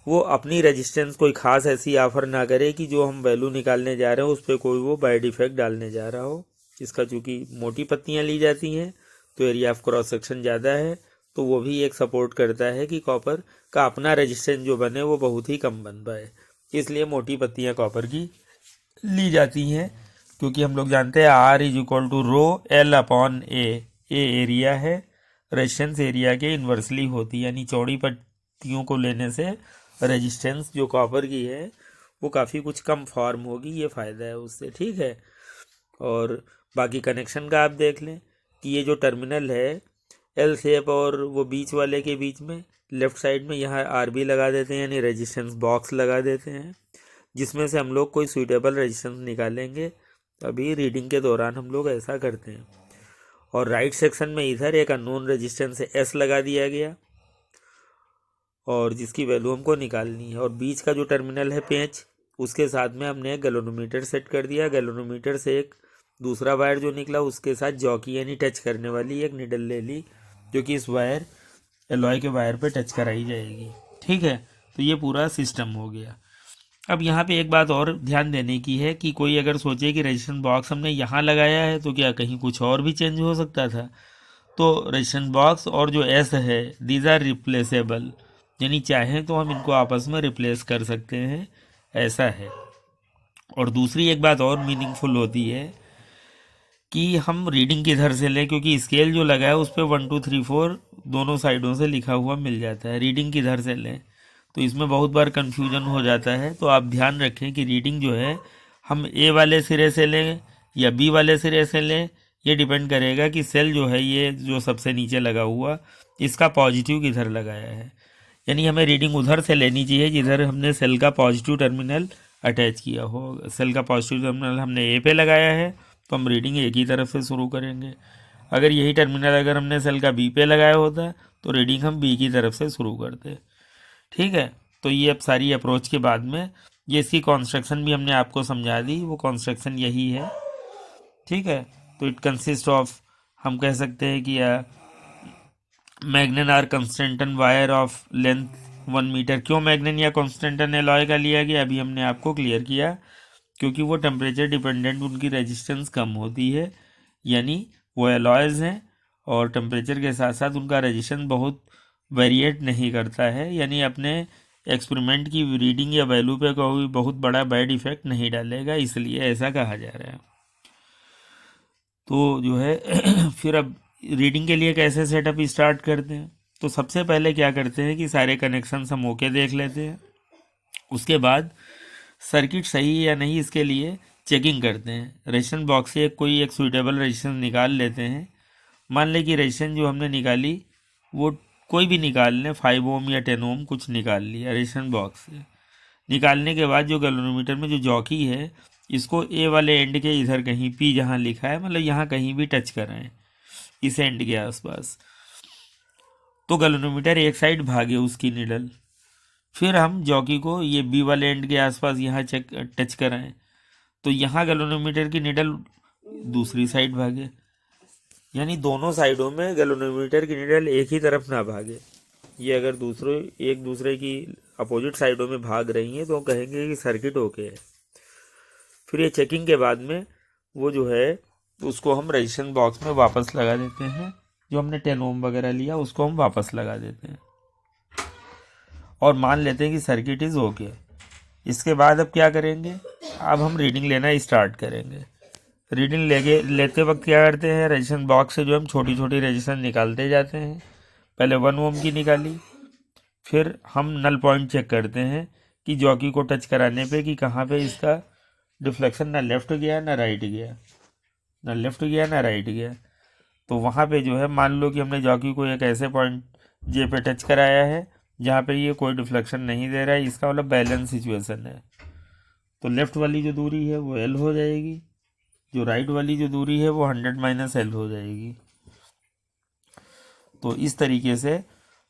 वो अपनी रेजिस्टेंस कोई ख़ास ऐसी ऑफर ना करे कि जो हम वैल्यू निकालने जा रहे हो उस पर कोई वो बाय डिफेक्ट डालने जा रहा हो। इसका चूँकि मोटी पत्तियाँ ली जाती हैं तो एरिया ऑफ क्रॉस सेक्शन ज़्यादा है, तो वो भी एक सपोर्ट करता है कि कॉपर का अपना रेजिस्टेंस जो बने वो बहुत ही कम बन पाए। इसलिए मोटी पत्तियाँ कॉपर की ली जाती हैं, क्योंकि हम लोग जानते हैं R is equal to rho L upon A area है, रेजिस्टेंस एरिया के इन्वर्सली होती है। यानी चौड़ी पट्टियों को लेने से रेजिस्टेंस जो कॉपर की है वो काफ़ी कुछ कम फॉर्म होगी, ये फ़ायदा है उससे। ठीक है, और बाकी कनेक्शन का आप देख लें कि ये जो टर्मिनल है एल शेप और वो बीच वाले के बीच में लेफ़्ट साइड में यहाँ आर बी लगा देते हैं, यानी रेजिस्टेंस बॉक्स लगा देते हैं, जिसमें से हम लोग कोई सूटेबल रेजिस्टेंस निकालेंगे अभी रीडिंग के दौरान हम लोग ऐसा करते हैं। और राइट सेक्शन में इधर एक अननोन रेजिस्टेंस एस लगा दिया गया, और जिसकी वैल्यू हमको निकालनी है। और बीच का जो टर्मिनल है पेंच, उसके साथ में हमने एक गैल्वेनोमीटर सेट कर दिया। गैल्वेनोमीटर से एक दूसरा वायर जो निकला उसके साथ जॉकी यानी टच करने वाली एक निडल ले ली, जो कि इस वायर एलॉय के वायर पे टच कराई जाएगी। ठीक है, तो ये पूरा सिस्टम हो गया। अब यहाँ पे एक बात और ध्यान देने की है कि कोई अगर सोचे कि रजिस्ट्रेशन बॉक्स हमने यहाँ लगाया है तो क्या कहीं कुछ और भी चेंज हो सकता था। तो रजिस्ट्रेशन बॉक्स और जो एस है, दीज आर रिप्लेसेबल, यानी चाहें तो हम इनको आपस में रिप्लेस कर सकते हैं, ऐसा है। और दूसरी एक बात और मीनिंगफुल होती है कि हम रीडिंग किधर से लें, क्योंकि स्केल जो लगा है उस पर 1 2 3 4 दोनों साइडों से लिखा हुआ मिल जाता है। रीडिंग किधर से लें तो इसमें बहुत बार कन्फ्यूजन हो जाता है। तो आप ध्यान रखें कि रीडिंग जो है हम ए वाले सिरे से लें या बी वाले सिरे से लें, ये डिपेंड करेगा कि सेल जो है ये जो सबसे नीचे लगा हुआ, इसका पॉजिटिव किधर लगाया है। यानी हमें रीडिंग उधर से लेनी चाहिए जिधर हमने सेल का पॉजिटिव टर्मिनल अटैच किया हो। सेल का पॉजिटिव टर्मिनल हमने ए पे लगाया है तो हम रीडिंग एक ही तरफ से शुरू करेंगे। अगर यही टर्मिनल अगर हमने सेल का बी पे लगाया होता तो रीडिंग हम बी की तरफ से शुरू करते। ठीक है, तो ये अब सारी अप्रोच के बाद में ये इसकी कॉन्स्ट्रक्शन भी हमने आपको समझा दी, वो कॉन्स्ट्रक्शन यही है। ठीक है, तो इट कंसिस्ट ऑफ, हम कह सकते हैं कि manganin or constantan wire of length 1 metre. क्यों मैग्नेन या कंस्टेंटन एलॉय का लिया गया अभी हमने आपको क्लियर किया, क्योंकि वो टेम्परेचर डिपेंडेंट उनकी रेजिस्टेंस कम होती है, यानी वो एलॉयज़ हैं और टेम्परेचर के साथ साथ उनका रेजिस्टेंस बहुत वेरिएट नहीं करता है, यानी अपने एक्सपेरिमेंट की रीडिंग या वैल्यू पे कोई बहुत बड़ा बैड इफेक्ट नहीं डालेगा, इसलिए ऐसा कहा जा रहा है। तो जो है फिर अब रीडिंग के लिए कैसे सेटअप स्टार्ट करते हैं, तो सबसे पहले क्या करते हैं कि सारे कनेक्शन हम ओके देख लेते हैं। उसके बाद सर्किट सही है या नहीं इसके लिए चेकिंग करते हैं। रजिस्टेंस बॉक्स से कोई एक सुइटेबल रजिस्टेंस निकाल लेते हैं। मान लें कि रजिस्टेंस जो हमने निकाली वो कोई भी निकाल लें, 5 ओम या 10 ओम कुछ निकाल लिया रजिस्टेंस बॉक्स से। निकालने के बाद जो गैल्वेनोमीटर में जो जॉकी है, इसको ए वाले एंड के इधर कहीं पी जहाँ लिखा है, मतलब यहाँ कहीं भी टच कराएं इस एंड के आसपास, तो गैल्वेनोमीटर एक साइड भागे उसकी निडल। फिर हम जॉकी को ये बी वाले एंड के आसपास यहाँ चेक टच कराएं, तो यहाँ गैल्वेनोमीटर की निडल दूसरी साइड भागे। यानी दोनों साइडों में गैल्वेनोमीटर की निडल एक ही तरफ ना भागे। ये अगर एक दूसरे की अपोजिट साइडों में भाग रही हैं तो कहेंगे कि सर्किट ओके है। फिर ये चेकिंग के बाद में वो जो है उसको हम रजिस्टेंस बॉक्स में वापस लगा देते हैं। जो हमने 10 ओम वगैरह लिया उसको हम वापस लगा देते हैं और मान लेते हैं कि सर्किट इज़ ओके। इसके बाद अब क्या करेंगे, अब हम रीडिंग लेना स्टार्ट करेंगे। रीडिंग लेते वक्त क्या करते हैं, रजिस्टेंस बॉक्स से जो हम छोटी छोटी रजिस्टेंस निकालते जाते हैं। पहले 1 ओम की निकाली, फिर हम नल पॉइंट चेक करते हैं कि जॉकी को टच कराने पे कि कहाँ पे इसका डिफ्लेक्शन ना लेफ़्ट गया ना राइट गया, ना लेफ़्ट गया ना राइट गया। तो वहाँ पे जो है मान लो कि हमने जॉकी को एक ऐसे पॉइंट जे पे टच कराया है जहाँ पे ये कोई डिफ्लेक्शन नहीं दे रहा है, इसका मतलब बैलेंस सिचुएशन है। तो लेफ़्ट वाली जो दूरी है वो एल हो जाएगी, जो राइट वाली जो दूरी है वो 100 माइनस एल हो जाएगी। तो इस तरीके से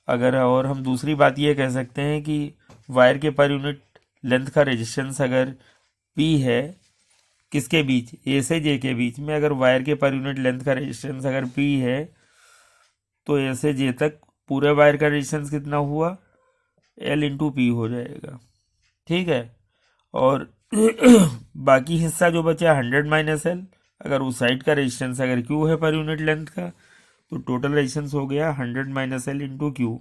अगर, और हम दूसरी बात ये कह सकते हैं कि वायर के पर यूनिट लेंथ का रेजिस्टेंस अगर पी है, किसके बीच, ए से जे के बीच में, अगर वायर के पर यूनिट लेंथ का रेजिस्टेंस अगर पी है तो ए से जे तक पूरे वायर का रेजिस्टेंस कितना हुआ, एल इंटू पी हो जाएगा। ठीक है, और बाकी हिस्सा जो बचा 100 माइनस एल, अगर उस साइड का रेजिस्टेंस अगर क्यू है पर यूनिट लेंथ का, तो टोटल रेजिस्टेंस हो गया 100 माइनस एल इंटू क्यू।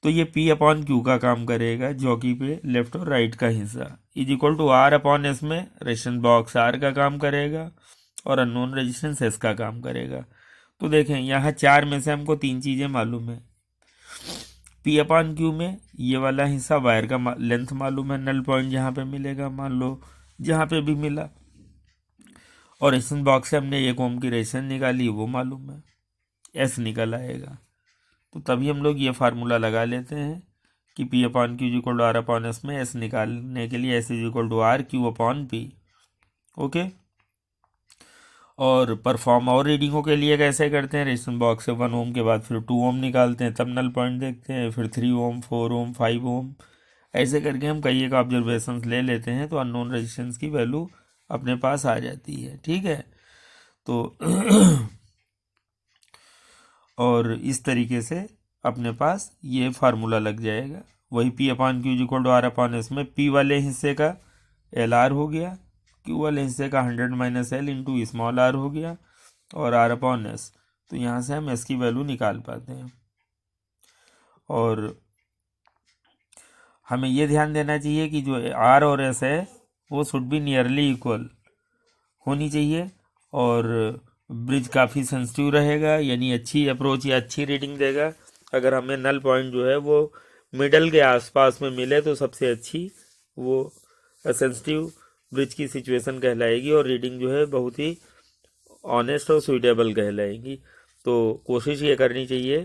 तो ये पी अपॉन क्यू का काम करेगा, जॉकी पे लेफ्ट और राइट का हिस्सा, is equal to R upon S में रेजिस्टेंस बॉक्स आर का काम करेगा और अननोन रेजिस्टेंस एस का काम करेगा। तो देखें यहाँ 4 में से हमको 3 चीज़ें मालूम है। पी अपॉन क्यू में ये वाला हिस्सा वायर का लेंथ मालूम है, नल पॉइंट जहाँ पे मिलेगा मान लो जहाँ पे भी मिला, और रेजिस्टेंस बॉक्स से हमने 1 ओम की रेजिस्टेंस निकाली वो मालूम है, एस निकल आएगा। तो तभी हम लोग ये फार्मूला लगा लेते हैं कि P upon Q equal to R upon S में एस निकालने के लिए S is equal to R Q upon P. Okay. और परफॉर्म और रीडिंगों के लिए कैसे करते हैं, रेजिस्टेंस बॉक्स से 1 ओम के बाद फिर 2 ओम निकालते हैं, तब नल पॉइंट देखते हैं, फिर 3 ओम, 4 ओम, 5 ओम, ऐसे करके हम कई एक ऑब्जर्वेशंस ले लेते हैं, तो अननोन रेजिस्टेंस की वैल्यू अपने पास आ जाती है। ठीक है, तो और इस तरीके से अपने पास ये फार्मूला लग जाएगा। वही P upon Q equal to R upon S में P वाले हिस्से का LR हो गया, Q वाले हिस्से का 100 minus L into small r हो गया, और R अपान एस, तो यहाँ से हम S की वैल्यू निकाल पाते हैं। और हमें ये ध्यान देना चाहिए कि जो R और S है वो शुड बी नियरली इक्वल होनी चाहिए, और ब्रिज काफ़ी सेंसिटिव रहेगा, यानी अच्छी अप्रोच या अच्छी रीडिंग देगा। अगर हमें नल पॉइंट जो है वो मिडल के आसपास में मिले तो सबसे अच्छी वो सेंसिटिव ब्रिज की सिचुएशन कहलाएगी, और रीडिंग जो है बहुत ही ऑनेस्ट और सुइटेबल कहलाएगी। तो कोशिश ये करनी चाहिए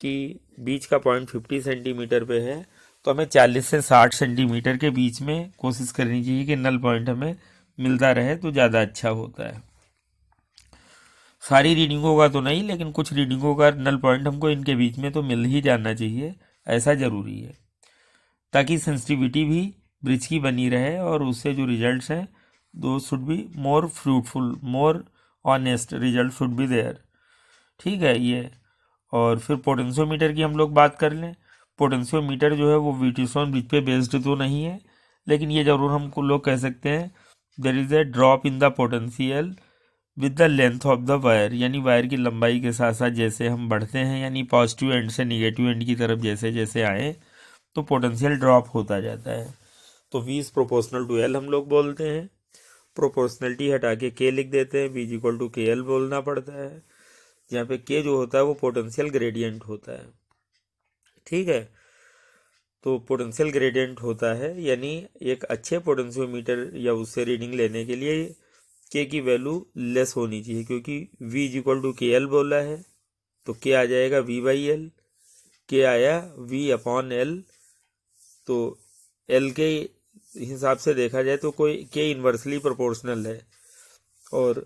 कि बीच का पॉइंट 50 सेंटीमीटर पे है, तो हमें 40 से 60 सेंटीमीटर के बीच में कोशिश करनी चाहिए कि नल पॉइंट हमें मिलता रहे, तो ज़्यादा अच्छा होता है। सारी रीडिंगों का तो नहीं, लेकिन कुछ रीडिंगों का नल पॉइंट हमको इनके बीच में तो मिल ही जाना चाहिए, ऐसा ज़रूरी है, ताकि सेंसिटिविटी भी ब्रिज की बनी रहे, और उससे जो रिजल्ट्स हैं दो should be more fruitful, more honest result should be there. ठीक है ये। और फिर पोटेंशियोमीटर की हम लोग बात कर लें। पोटेंशियोमीटर जो है वो व्हीटस्टोन ब्रिज पे बेस्ड तो नहीं है, लेकिन ये ज़रूर हमको लोग कह सकते हैं there is a drop in the potential with the length of the wire, यानी वायर की लंबाई के साथ साथ जैसे हम बढ़ते हैं, यानी पॉजिटिव एंड से निगेटिव एंड की तरफ जैसे जैसे आए, तो पोटेंशियल ड्रॉप होता जाता है। तो V is proportional to L हम लोग बोलते हैं। प्रोपोर्शनलिटी हटा के K लिख देते हैं, V is equal to KL बोलना पड़ता है, जहाँ पे K जो होता है वो पोटेंशियल ग्रेडियंट होता है। ठीक है, तो पोटेंशियल ग्रेडियंट होता है, यानी एक अच्छे पोटेंशियोमीटर या उससे रीडिंग लेने के लिए K की वैल्यू लेस होनी चाहिए, क्योंकि V is equal to KL बोला है, तो K आ जाएगा V बाई एल। K आया V अपॉन L, तो L के हिसाब से देखा जाए तो कोई K इन्वर्सली प्रोपोर्शनल है, और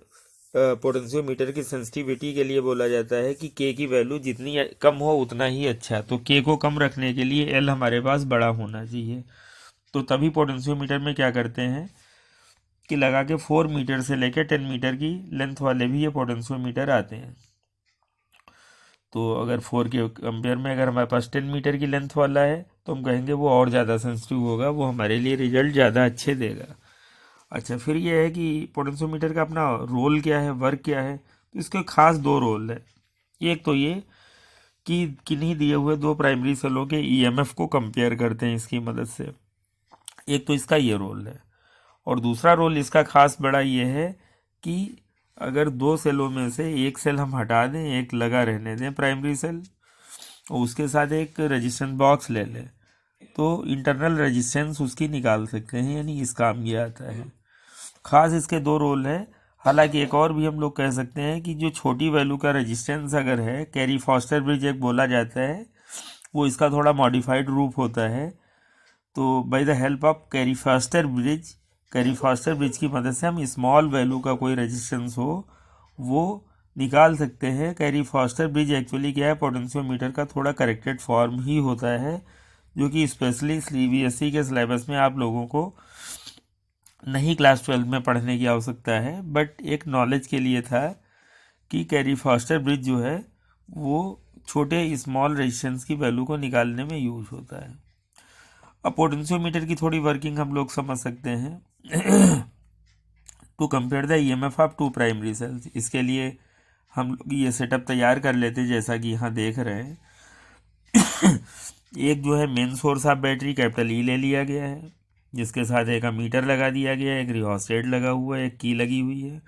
पोटेंशियोमीटर की सेंसिटिविटी के लिए बोला जाता है कि K की वैल्यू जितनी कम हो उतना ही अच्छा, तो K को कम रखने के लिए L हमारे पास बड़ा होना चाहिए। तो तभी पोटेंशियोमीटर में क्या करते हैं कि लगा के 4 मीटर से लेकर 10 मीटर की लेंथ वाले भी ये पोटेंशियोमीटर आते हैं। तो अगर 4 के कंपेयर में अगर हमारे पास 10 मीटर की लेंथ वाला है, तो हम कहेंगे वो और ज़्यादा सेंसिटिव होगा, वो हमारे लिए रिजल्ट ज़्यादा अच्छे देगा। अच्छा, फिर ये है कि पोटेंशियोमीटर का अपना रोल क्या है, वर्क क्या है, तो इसके खास दो रोल है। एक तो ये कि किन्हीं दिए हुए दो प्राइमरी सेलों के ईएमएफ को कंपेयर करते हैं इसकी मदद से, एक तो इसका ये रोल है। और दूसरा रोल इसका खास बड़ा ये है कि अगर दो सेलों में से एक सेल हम हटा दें, एक लगा रहने दें प्राइमरी सेल, और उसके साथ एक रेजिस्टेंस बॉक्स ले लें, तो इंटरनल रेजिस्टेंस उसकी निकाल सकते हैं, यानी इस काम ये आता है। खास इसके दो रोल हैं। हालांकि एक और भी हम लोग कह सकते हैं कि जो छोटी वैल्यू का रेजिस्टेंस अगर है, कैरी फॉस्टर ब्रिज एक बोला जाता है, वो इसका थोड़ा मॉडिफाइड रूप होता है। तो by the help of carry faster bridge की मदद से हम स्मॉल वैल्यू का कोई रेजिस्टेंस हो वो निकाल सकते हैं। कैरी फास्टर ब्रिज एक्चुअली क्या है, पोटेंशियोमीटर का थोड़ा करेक्टेड फॉर्म ही होता है, जो कि स्पेशली सीबीएसई के सिलेबस में आप लोगों को नहीं क्लास 12 में पढ़ने की आवश्यकता है, बट एक नॉलेज के लिए था कि कैरी फास्टर ब्रिज जो है वो छोटे स्मॉल रेजिस्टेंस की वैल्यू को निकालने में यूज होता है। अब पोटेंशियोमीटर की थोड़ी वर्किंग हम लोग समझ सकते हैं। To compare the EMF of two primary cells, इसके लिए हम लोग ये सेटअप तैयार कर लेते हैं जैसा कि यहाँ देख रहे हैं। एक जो है main source of battery capital E ले लिया गया है, जिसके साथ एक अमीटर लगा दिया गया है, एक रिहोस्टेट लगा हुआ है, एक की लगी हुई है,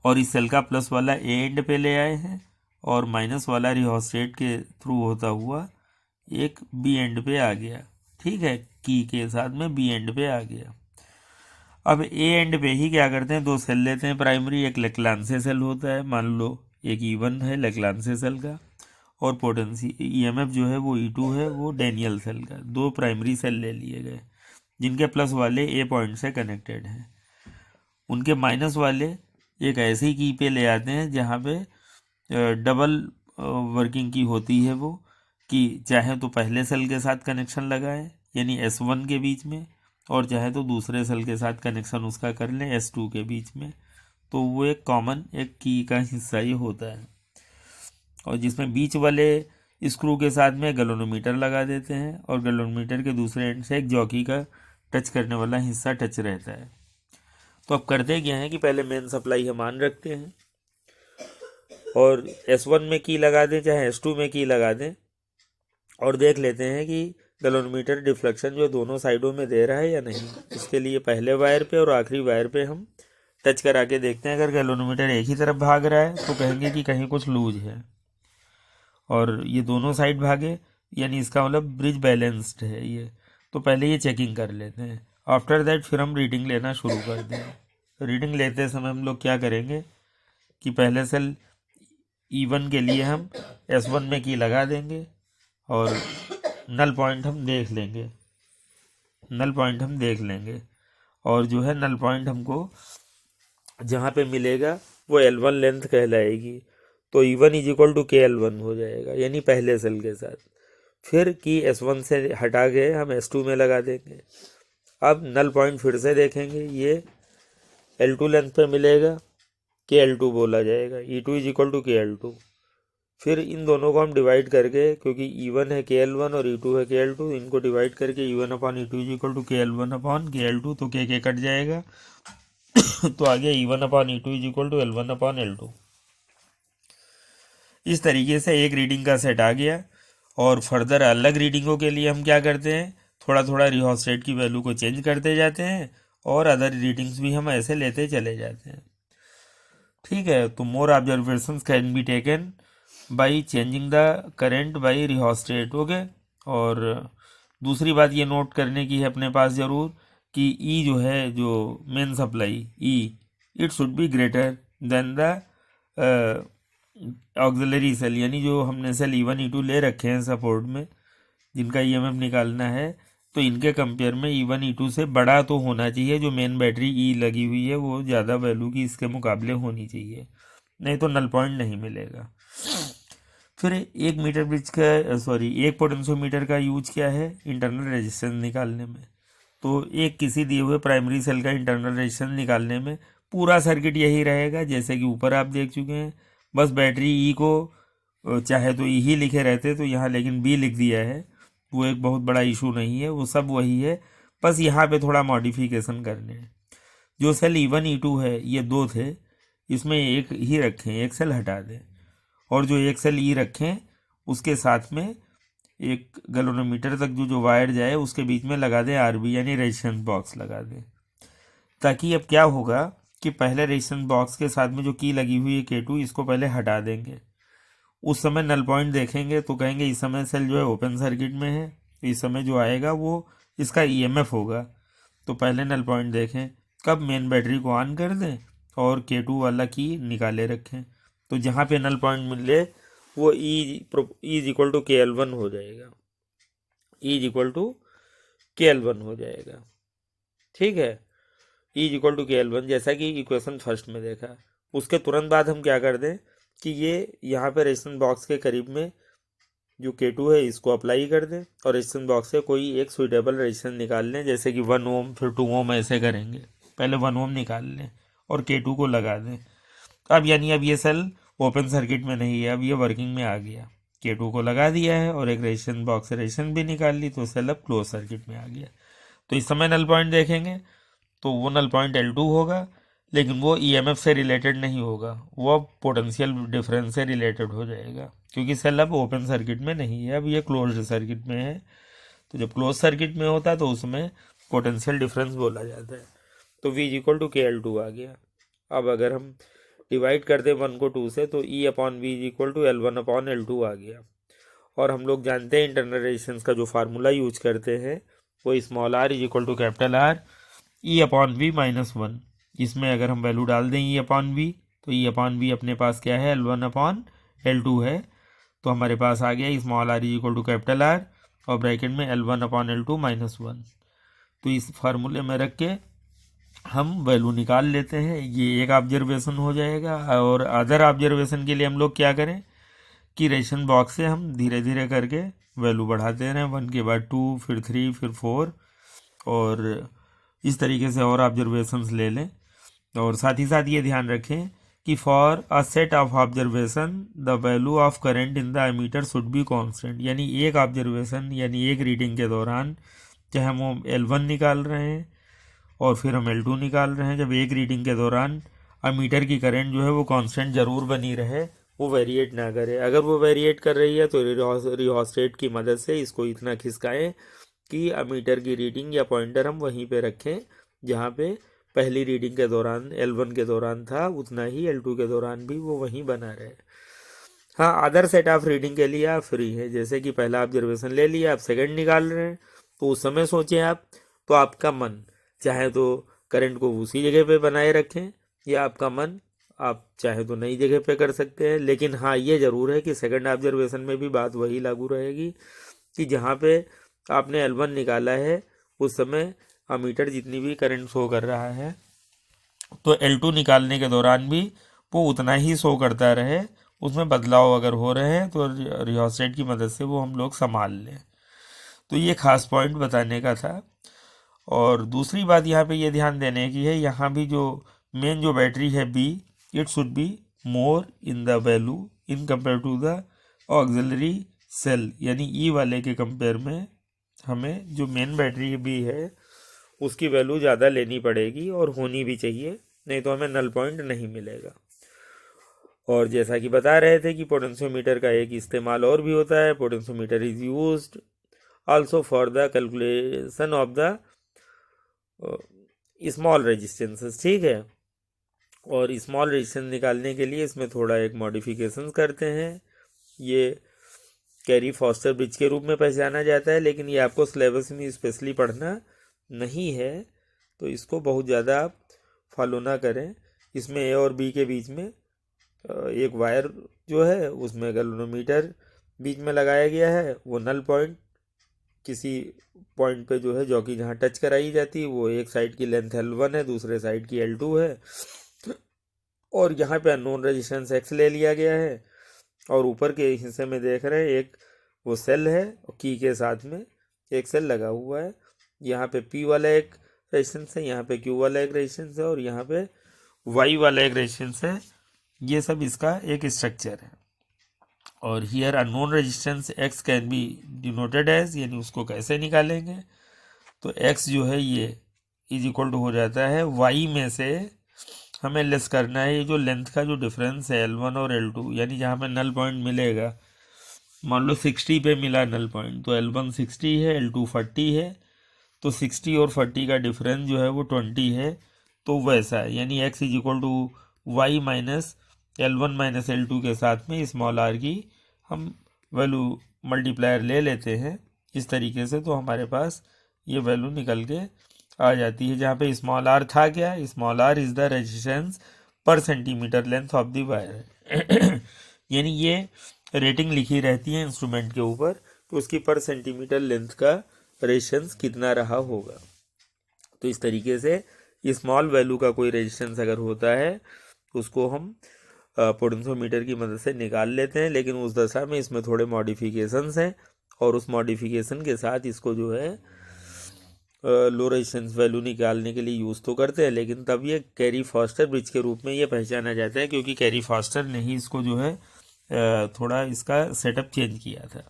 और इस सेल का प्लस वाला ए एंड पे ले आए हैं, और माइनस वाला रिहोस्टेट के थ्रू होता हुआ एक बी एंड पे आ गया। ठीक है, की के साथ में बी एंड पे आ गया। अब ए एंड पे ही क्या करते हैं, दो सेल लेते हैं प्राइमरी, एक लेक्लांसे सेल होता है, मान लो एक E1 है लेक्लांसे सेल का, और पोटेंसी ईएमएफ जो है वो E2 है, वो डेनियल सेल का। दो प्राइमरी सेल ले लिए गए, जिनके प्लस वाले ए पॉइंट से कनेक्टेड हैं। उनके माइनस वाले एक ऐसी की पे ले आते हैं जहाँ पे डबल वर्किंग की होती है, वो कि चाहे तो पहले सेल के साथ कनेक्शन लगाए यानी S1 के बीच में, और चाहे तो दूसरे सेल के साथ कनेक्शन उसका कर लें S2 के बीच में। तो वो एक कॉमन एक की का हिस्सा ही होता है। और जिसमें बीच वाले स्क्रू के साथ में गैल्वेनोमीटर लगा देते हैं और गैल्वेनोमीटर के दूसरे एंड से एक जॉकी का टच करने वाला हिस्सा टच रहता है। तो अब करते क्या है कि पहले मेन सप्लाई हम ऑन रखते हैं और S1 में की लगा दें चाहे S2 में की लगा दें, और देख लेते हैं कि गैल्वेनोमीटर डिफ्लेक्शन जो दोनों साइडों में दे रहा है या नहीं। इसके लिए पहले वायर पे और आखिरी वायर पे हम टच करा के देखते हैं। अगर गैल्वेनोमीटर एक ही तरफ भाग रहा है तो कहेंगे कि कहीं कुछ लूज है, और ये दोनों साइड भागे यानी इसका मतलब ब्रिज बैलेंस्ड है ये। तो पहले ये चेकिंग कर लेते हैं। आफ्टर दैट फिर हम रीडिंग लेना शुरू कर दें। रीडिंग लेते समय हम लोग क्या करेंगे कि पहले सेल E1 के लिए हम S1 में की लगा देंगे और नल पॉइंट हम देख लेंगे। और जो है नल पॉइंट हमको जहाँ पे मिलेगा वो L1 लेंथ कहलाएगी। तो E1 is equal to KL1 हो जाएगा यानी पहले सेल के साथ। फिर की S1 से हटा के हम S2 में लगा देंगे। अब नल पॉइंट फिर से देखेंगे, ये L2 लेंथ पे मिलेगा, KL2 बोला जाएगा। E2 is equal to KL2। फिर इन दोनों को हम डिवाइड करके, क्योंकि E1 है KL1 और E2 है KL2, इनको डिवाइड करके E1 upon E2 is equal to KL1 upon KL2, तो के कट जाएगा तो आ गया E1 upon E2 is equal to L1 upon L2। इस तरीके से एक रीडिंग का सेट आ गया। और फर्दर अलग रीडिंगों के लिए हम क्या करते हैं, थोड़ा थोड़ा रिहोस्टेट की वैल्यू को चेंज करते जाते हैं और अदर रीडिंग्स भी हम ऐसे लेते चले जाते हैं। ठीक है, तो more observations can be taken by changing the current by rheostat. Okay, और दूसरी बात ये नोट करने की है अपने पास ज़रूर कि ई जो है, जो main supply E, it should be greater than the auxiliary cell, यानी जो हमने सेल E1 E2 ले रखे हैं सपोर्ट में, जिनका EMF निकालना है, तो इनके कंपेयर में E1 E2 से बड़ा तो होना चाहिए। जो मेन बैटरी ई लगी हुई है वो ज़्यादा वैल्यू की इसके मुकाबले होनी चाहिए, नहीं तो नल पॉइंट नहीं मिलेगा। फिर एक पोटेंशियोमीटर का यूज क्या है इंटरनल रेजिस्टेंस निकालने में। तो एक किसी दिए हुए प्राइमरी सेल का इंटरनल रेजिस्टेंस निकालने में पूरा सर्किट यही रहेगा जैसे कि ऊपर आप देख चुके हैं। बस बैटरी ई को चाहे तो ई ही लिखे रहते तो यहाँ लेकिन बी लिख दिया है, वो एक बहुत बड़ा इशू नहीं है, वो सब वही है, बस यहाँ पे थोड़ा मॉडिफिकेशन करने हैं। जो सेल E1 E2 है ये दो थे, इसमें एक ही रखें, एक सेल हटा दें, और जो एक सेल ई रखें उसके साथ में एक गैल्वेनोमीटर तक जो वायर जाए उसके बीच में लगा दें RB यानी रेजिस्टेंस बॉक्स लगा दें। ताकि अब क्या होगा कि पहले रेजिस्टेंस बॉक्स के साथ में जो की लगी हुई है K2, इसको पहले हटा देंगे। उस समय नल पॉइंट देखेंगे तो कहेंगे इस समय सेल जो है ओपन सर्किट में है, तो इस समय जो आएगा वो इसका EMF होगा। तो पहले नल पॉइंट देखें, कब मेन बैटरी को ऑन कर दें और K2 वाला की निकाले रखें। तो जहाँ पे नल पॉइंट मिले वो E is equal to KL1 हो जाएगा, E is equal to KL1 हो जाएगा। ठीक है, E is equal to KL1 जैसा कि इक्वेशन फर्स्ट में देखा। उसके तुरंत बाद हम क्या कर दें कि ये यहाँ पे रेजिस्टेंस बॉक्स के करीब में जो K2 है इसको अप्लाई कर दें और रेजिस्टेंस बॉक्स से कोई एक सुइटेबल रेजिस्टेंस निकाल लें, जैसे कि 1 ओम फिर 2 ओम ऐसे करेंगे। पहले 1 ओम निकाल लें और K2 को लगा दें। अब यानी अब ये सेल ओपन सर्किट में नहीं है, अब ये वर्किंग में आ गया। K2 को लगा दिया है और एक रेजिस्टेंस बॉक्स से रेजिस्टेंस भी निकाल ली, तो सेल अब क्लोज सर्किट में आ गया। तो इस समय नल पॉइंट देखेंगे तो वो नल पॉइंट L2 होगा, लेकिन वो EMF से रिलेटेड नहीं होगा, वो अब पोटेंशियल डिफरेंस से रिलेटेड हो जाएगा, क्योंकि सेल अब ओपन सर्किट में नहीं है, अब ये क्लोज्ड सर्किट में है। तो जब क्लोज सर्किट में होता है तो उसमें पोटेंशियल डिफरेंस बोला जाता है। तो V is equal to KL2 आ गया। अब अगर हम डिवाइड कर दें 1 को 2 से तो E upon V is equal to L1 upon L2 आ गया। और हम लोग जानते हैं इंटरनल रेजिस्टेंस का जो फार्मूला यूज करते हैं वो small r is equal to capital R E upon V minus 1। इसमें अगर हम वैल्यू डाल दें E अपॉन V, तो E अपॉन V अपने पास क्या है, L1 अपॉन L2 है। तो हमारे पास आ गया small r is equal to capital R और ब्रैकेट में L1 अपॉन L2 माइनस 1। तो इस फार्मूले में रख के हम वैल्यू निकाल लेते हैं। ये एक ऑब्जर्वेशन हो जाएगा। और अदर ऑब्जर्वेशन के लिए हम लोग क्या करें कि रेशन बॉक्स से हम धीरे धीरे करके वैल्यू बढ़ाते रहें, 1 के बाद 2, फिर 3, फिर 4, और इस तरीके से और ऑब्जर्वेशंस ले लें। और साथ ही साथ ये ध्यान रखें कि for a set of observation the value of current in the ammeter should be constant. यानी एक ऑब्जर्वेशन यानी एक रीडिंग के दौरान चाहे हम L1 निकाल रहे हैं और फिर हम L2 निकाल रहे हैं, जब एक रीडिंग के दौरान एमीटर की करंट जो है वो कांस्टेंट जरूर बनी रहे, वो वेरिएट ना करे। अगर वो वेरिएट कर रही है तो रिहोस्टेट की मदद से इसको इतना खिसकाएं कि एमीटर की रीडिंग या पॉइंटर हम वहीं पे रखें जहाँ पे पहली रीडिंग के दौरान L1 के दौरान था, उतना ही L2 के दौरान भी वो वहीं बना रहे। हाँ, अदर सेट ऑफ रीडिंग के लिए आप फ्री है। जैसे कि पहला ऑब्जर्वेशन ले लिया, आप सेकंड निकाल रहे हैं, तो उस समय सोचें आप, तो आपका मन चाहे तो करंट को उसी जगह पे बनाए रखें, या आपका मन आप चाहे तो नई जगह पे कर सकते हैं। लेकिन हाँ, ये ज़रूर है कि सेकंड ऑब्जर्वेशन में भी बात वही लागू रहेगी कि जहाँ पे आपने L1 निकाला है उस समय अमीटर जितनी भी करंट शो कर रहा है, तो L2 निकालने के दौरान भी वो उतना ही शो करता रहे। उसमें बदलाव अगर हो रहे हैं तो रियोस्टेट की मदद से वो हम लोग संभाल लें। तो ये खास पॉइंट बताने का था। और दूसरी बात यहाँ पे ये ध्यान देने की है, यहाँ भी जो मेन जो बैटरी है B, it should be more in the value in compare to the auxiliary cell. यानी ई वाले के कंपेयर में हमें जो मेन बैटरी B है उसकी वैल्यू ज़्यादा लेनी पड़ेगी, और होनी भी चाहिए, नहीं तो हमें नल पॉइंट नहीं मिलेगा। और जैसा कि बता रहे थे कि पोटेंशियोमीटर का एक इस्तेमाल और भी होता है। Potentiometer is used also for the calculation of the small resistances. ठीक है, और स्मॉल रेजिस्टेंस निकालने के लिए इसमें थोड़ा एक मॉडिफिकेशन करते हैं। ये कैरी फॉस्टर ब्रिज के रूप में पहचाना जाता है, लेकिन ये आपको सिलेबस में स्पेशली पढ़ना नहीं है, तो इसको बहुत ज़्यादा आप फॉलो ना करें। इसमें A और B के बीच में एक वायर जो है उसमें गैल्वेनोमीटर बीच में लगाया गया है। वो नल पॉइंट किसी पॉइंट पे जो है जो कि जहाँ टच कराई जाती है, वो एक साइड की लेंथ L1 है, दूसरे साइड की L2 है, और यहाँ पे अननोन रेजिस्टेंस X ले लिया गया है। और ऊपर के हिस्से में देख रहे हैं एक वो सेल है, की के साथ में एक सेल लगा हुआ है। यहाँ पे P वाला एक रेजिस्टेंस है, यहाँ पे Q वाला एक रेजिस्टेंस है, और यहाँ पे Y वाला एक रेजिस्टेंस है। ये सब इसका एक स्ट्रक्चर है। और here unknown resistance X can be denoted as, यानी उसको कैसे निकालेंगे, तो X जो है ये इज इक्वल टू हो जाता है Y में से हमें लेस करना है ये जो लेंथ का जो डिफरेंस है L1 और L2, यानी जहाँ पे नल पॉइंट मिलेगा, मान लो 60 पे मिला नल पॉइंट, तो L1 60 है, L2 40 है, तो 60 और 40 का डिफरेंस जो है वो 20 है। तो वैसा है, यानी X is equal to Y minus L1 minus L2 के साथ में स्मॉल r की हम वैल्यू मल्टीप्लायर ले लेते हैं इस तरीके से, तो हमारे पास ये वैल्यू निकल के आ जाती है। जहाँ पे स्मॉल r था क्या, small r is the resistance per centimetre length of the wire. यानी ये रेटिंग लिखी रहती है इंस्ट्रूमेंट के ऊपर, तो उसकी पर सेंटीमीटर लेंथ का रेजिस्टेंस कितना रहा होगा। तो इस तरीके से स्मॉल वैल्यू का कोई रेजिस्टेंस अगर होता है तो उसको हम पोटेंशियोमीटर की मदद से निकाल लेते हैं। लेकिन उस दशा में इसमें थोड़े मॉडिफिकेशंस हैं, और उस मॉडिफिकेशन के साथ इसको जो है लो रेजिस्टेंस वैल्यू निकालने के लिए यूज़ तो करते हैं, लेकिन तब ये कैरी फॉस्टर ब्रिज के रूप में ये पहचाना जाता है, क्योंकि कैरी फॉस्टर ने ही इसको जो है थोड़ा इसका सेटअप चेंज किया था।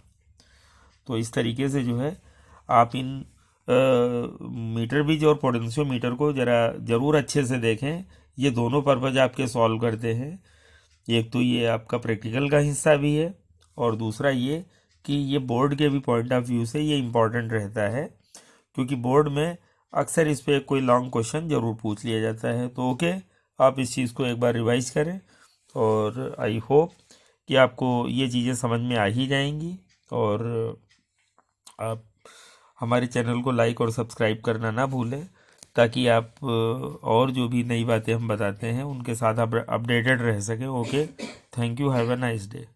तो इस तरीके से जो है आप इन मीटर ब्रिज और पोटेंशियोमीटर को ज़रूर अच्छे से देखें। ये दोनों पर्पज आपके सॉल्व करते हैं। एक तो ये आपका प्रैक्टिकल का हिस्सा भी है, और दूसरा ये कि ये बोर्ड के भी पॉइंट ऑफ व्यू से ये इम्पॉर्टेंट रहता है, क्योंकि बोर्ड में अक्सर इस पर कोई लॉन्ग क्वेश्चन ज़रूर पूछ लिया जाता है। तो ओके, आप इस चीज़ को एक बार रिवाइज करें, और आई होप कि आपको ये चीज़ें समझ में आ ही जाएंगी। और आप हमारे चैनल को लाइक और सब्सक्राइब करना ना भूलें, ताकि आप और जो भी नई बातें हम बताते हैं उनके साथ आप अपडेटेड रह सकें। Okay, thank you, have a nice day.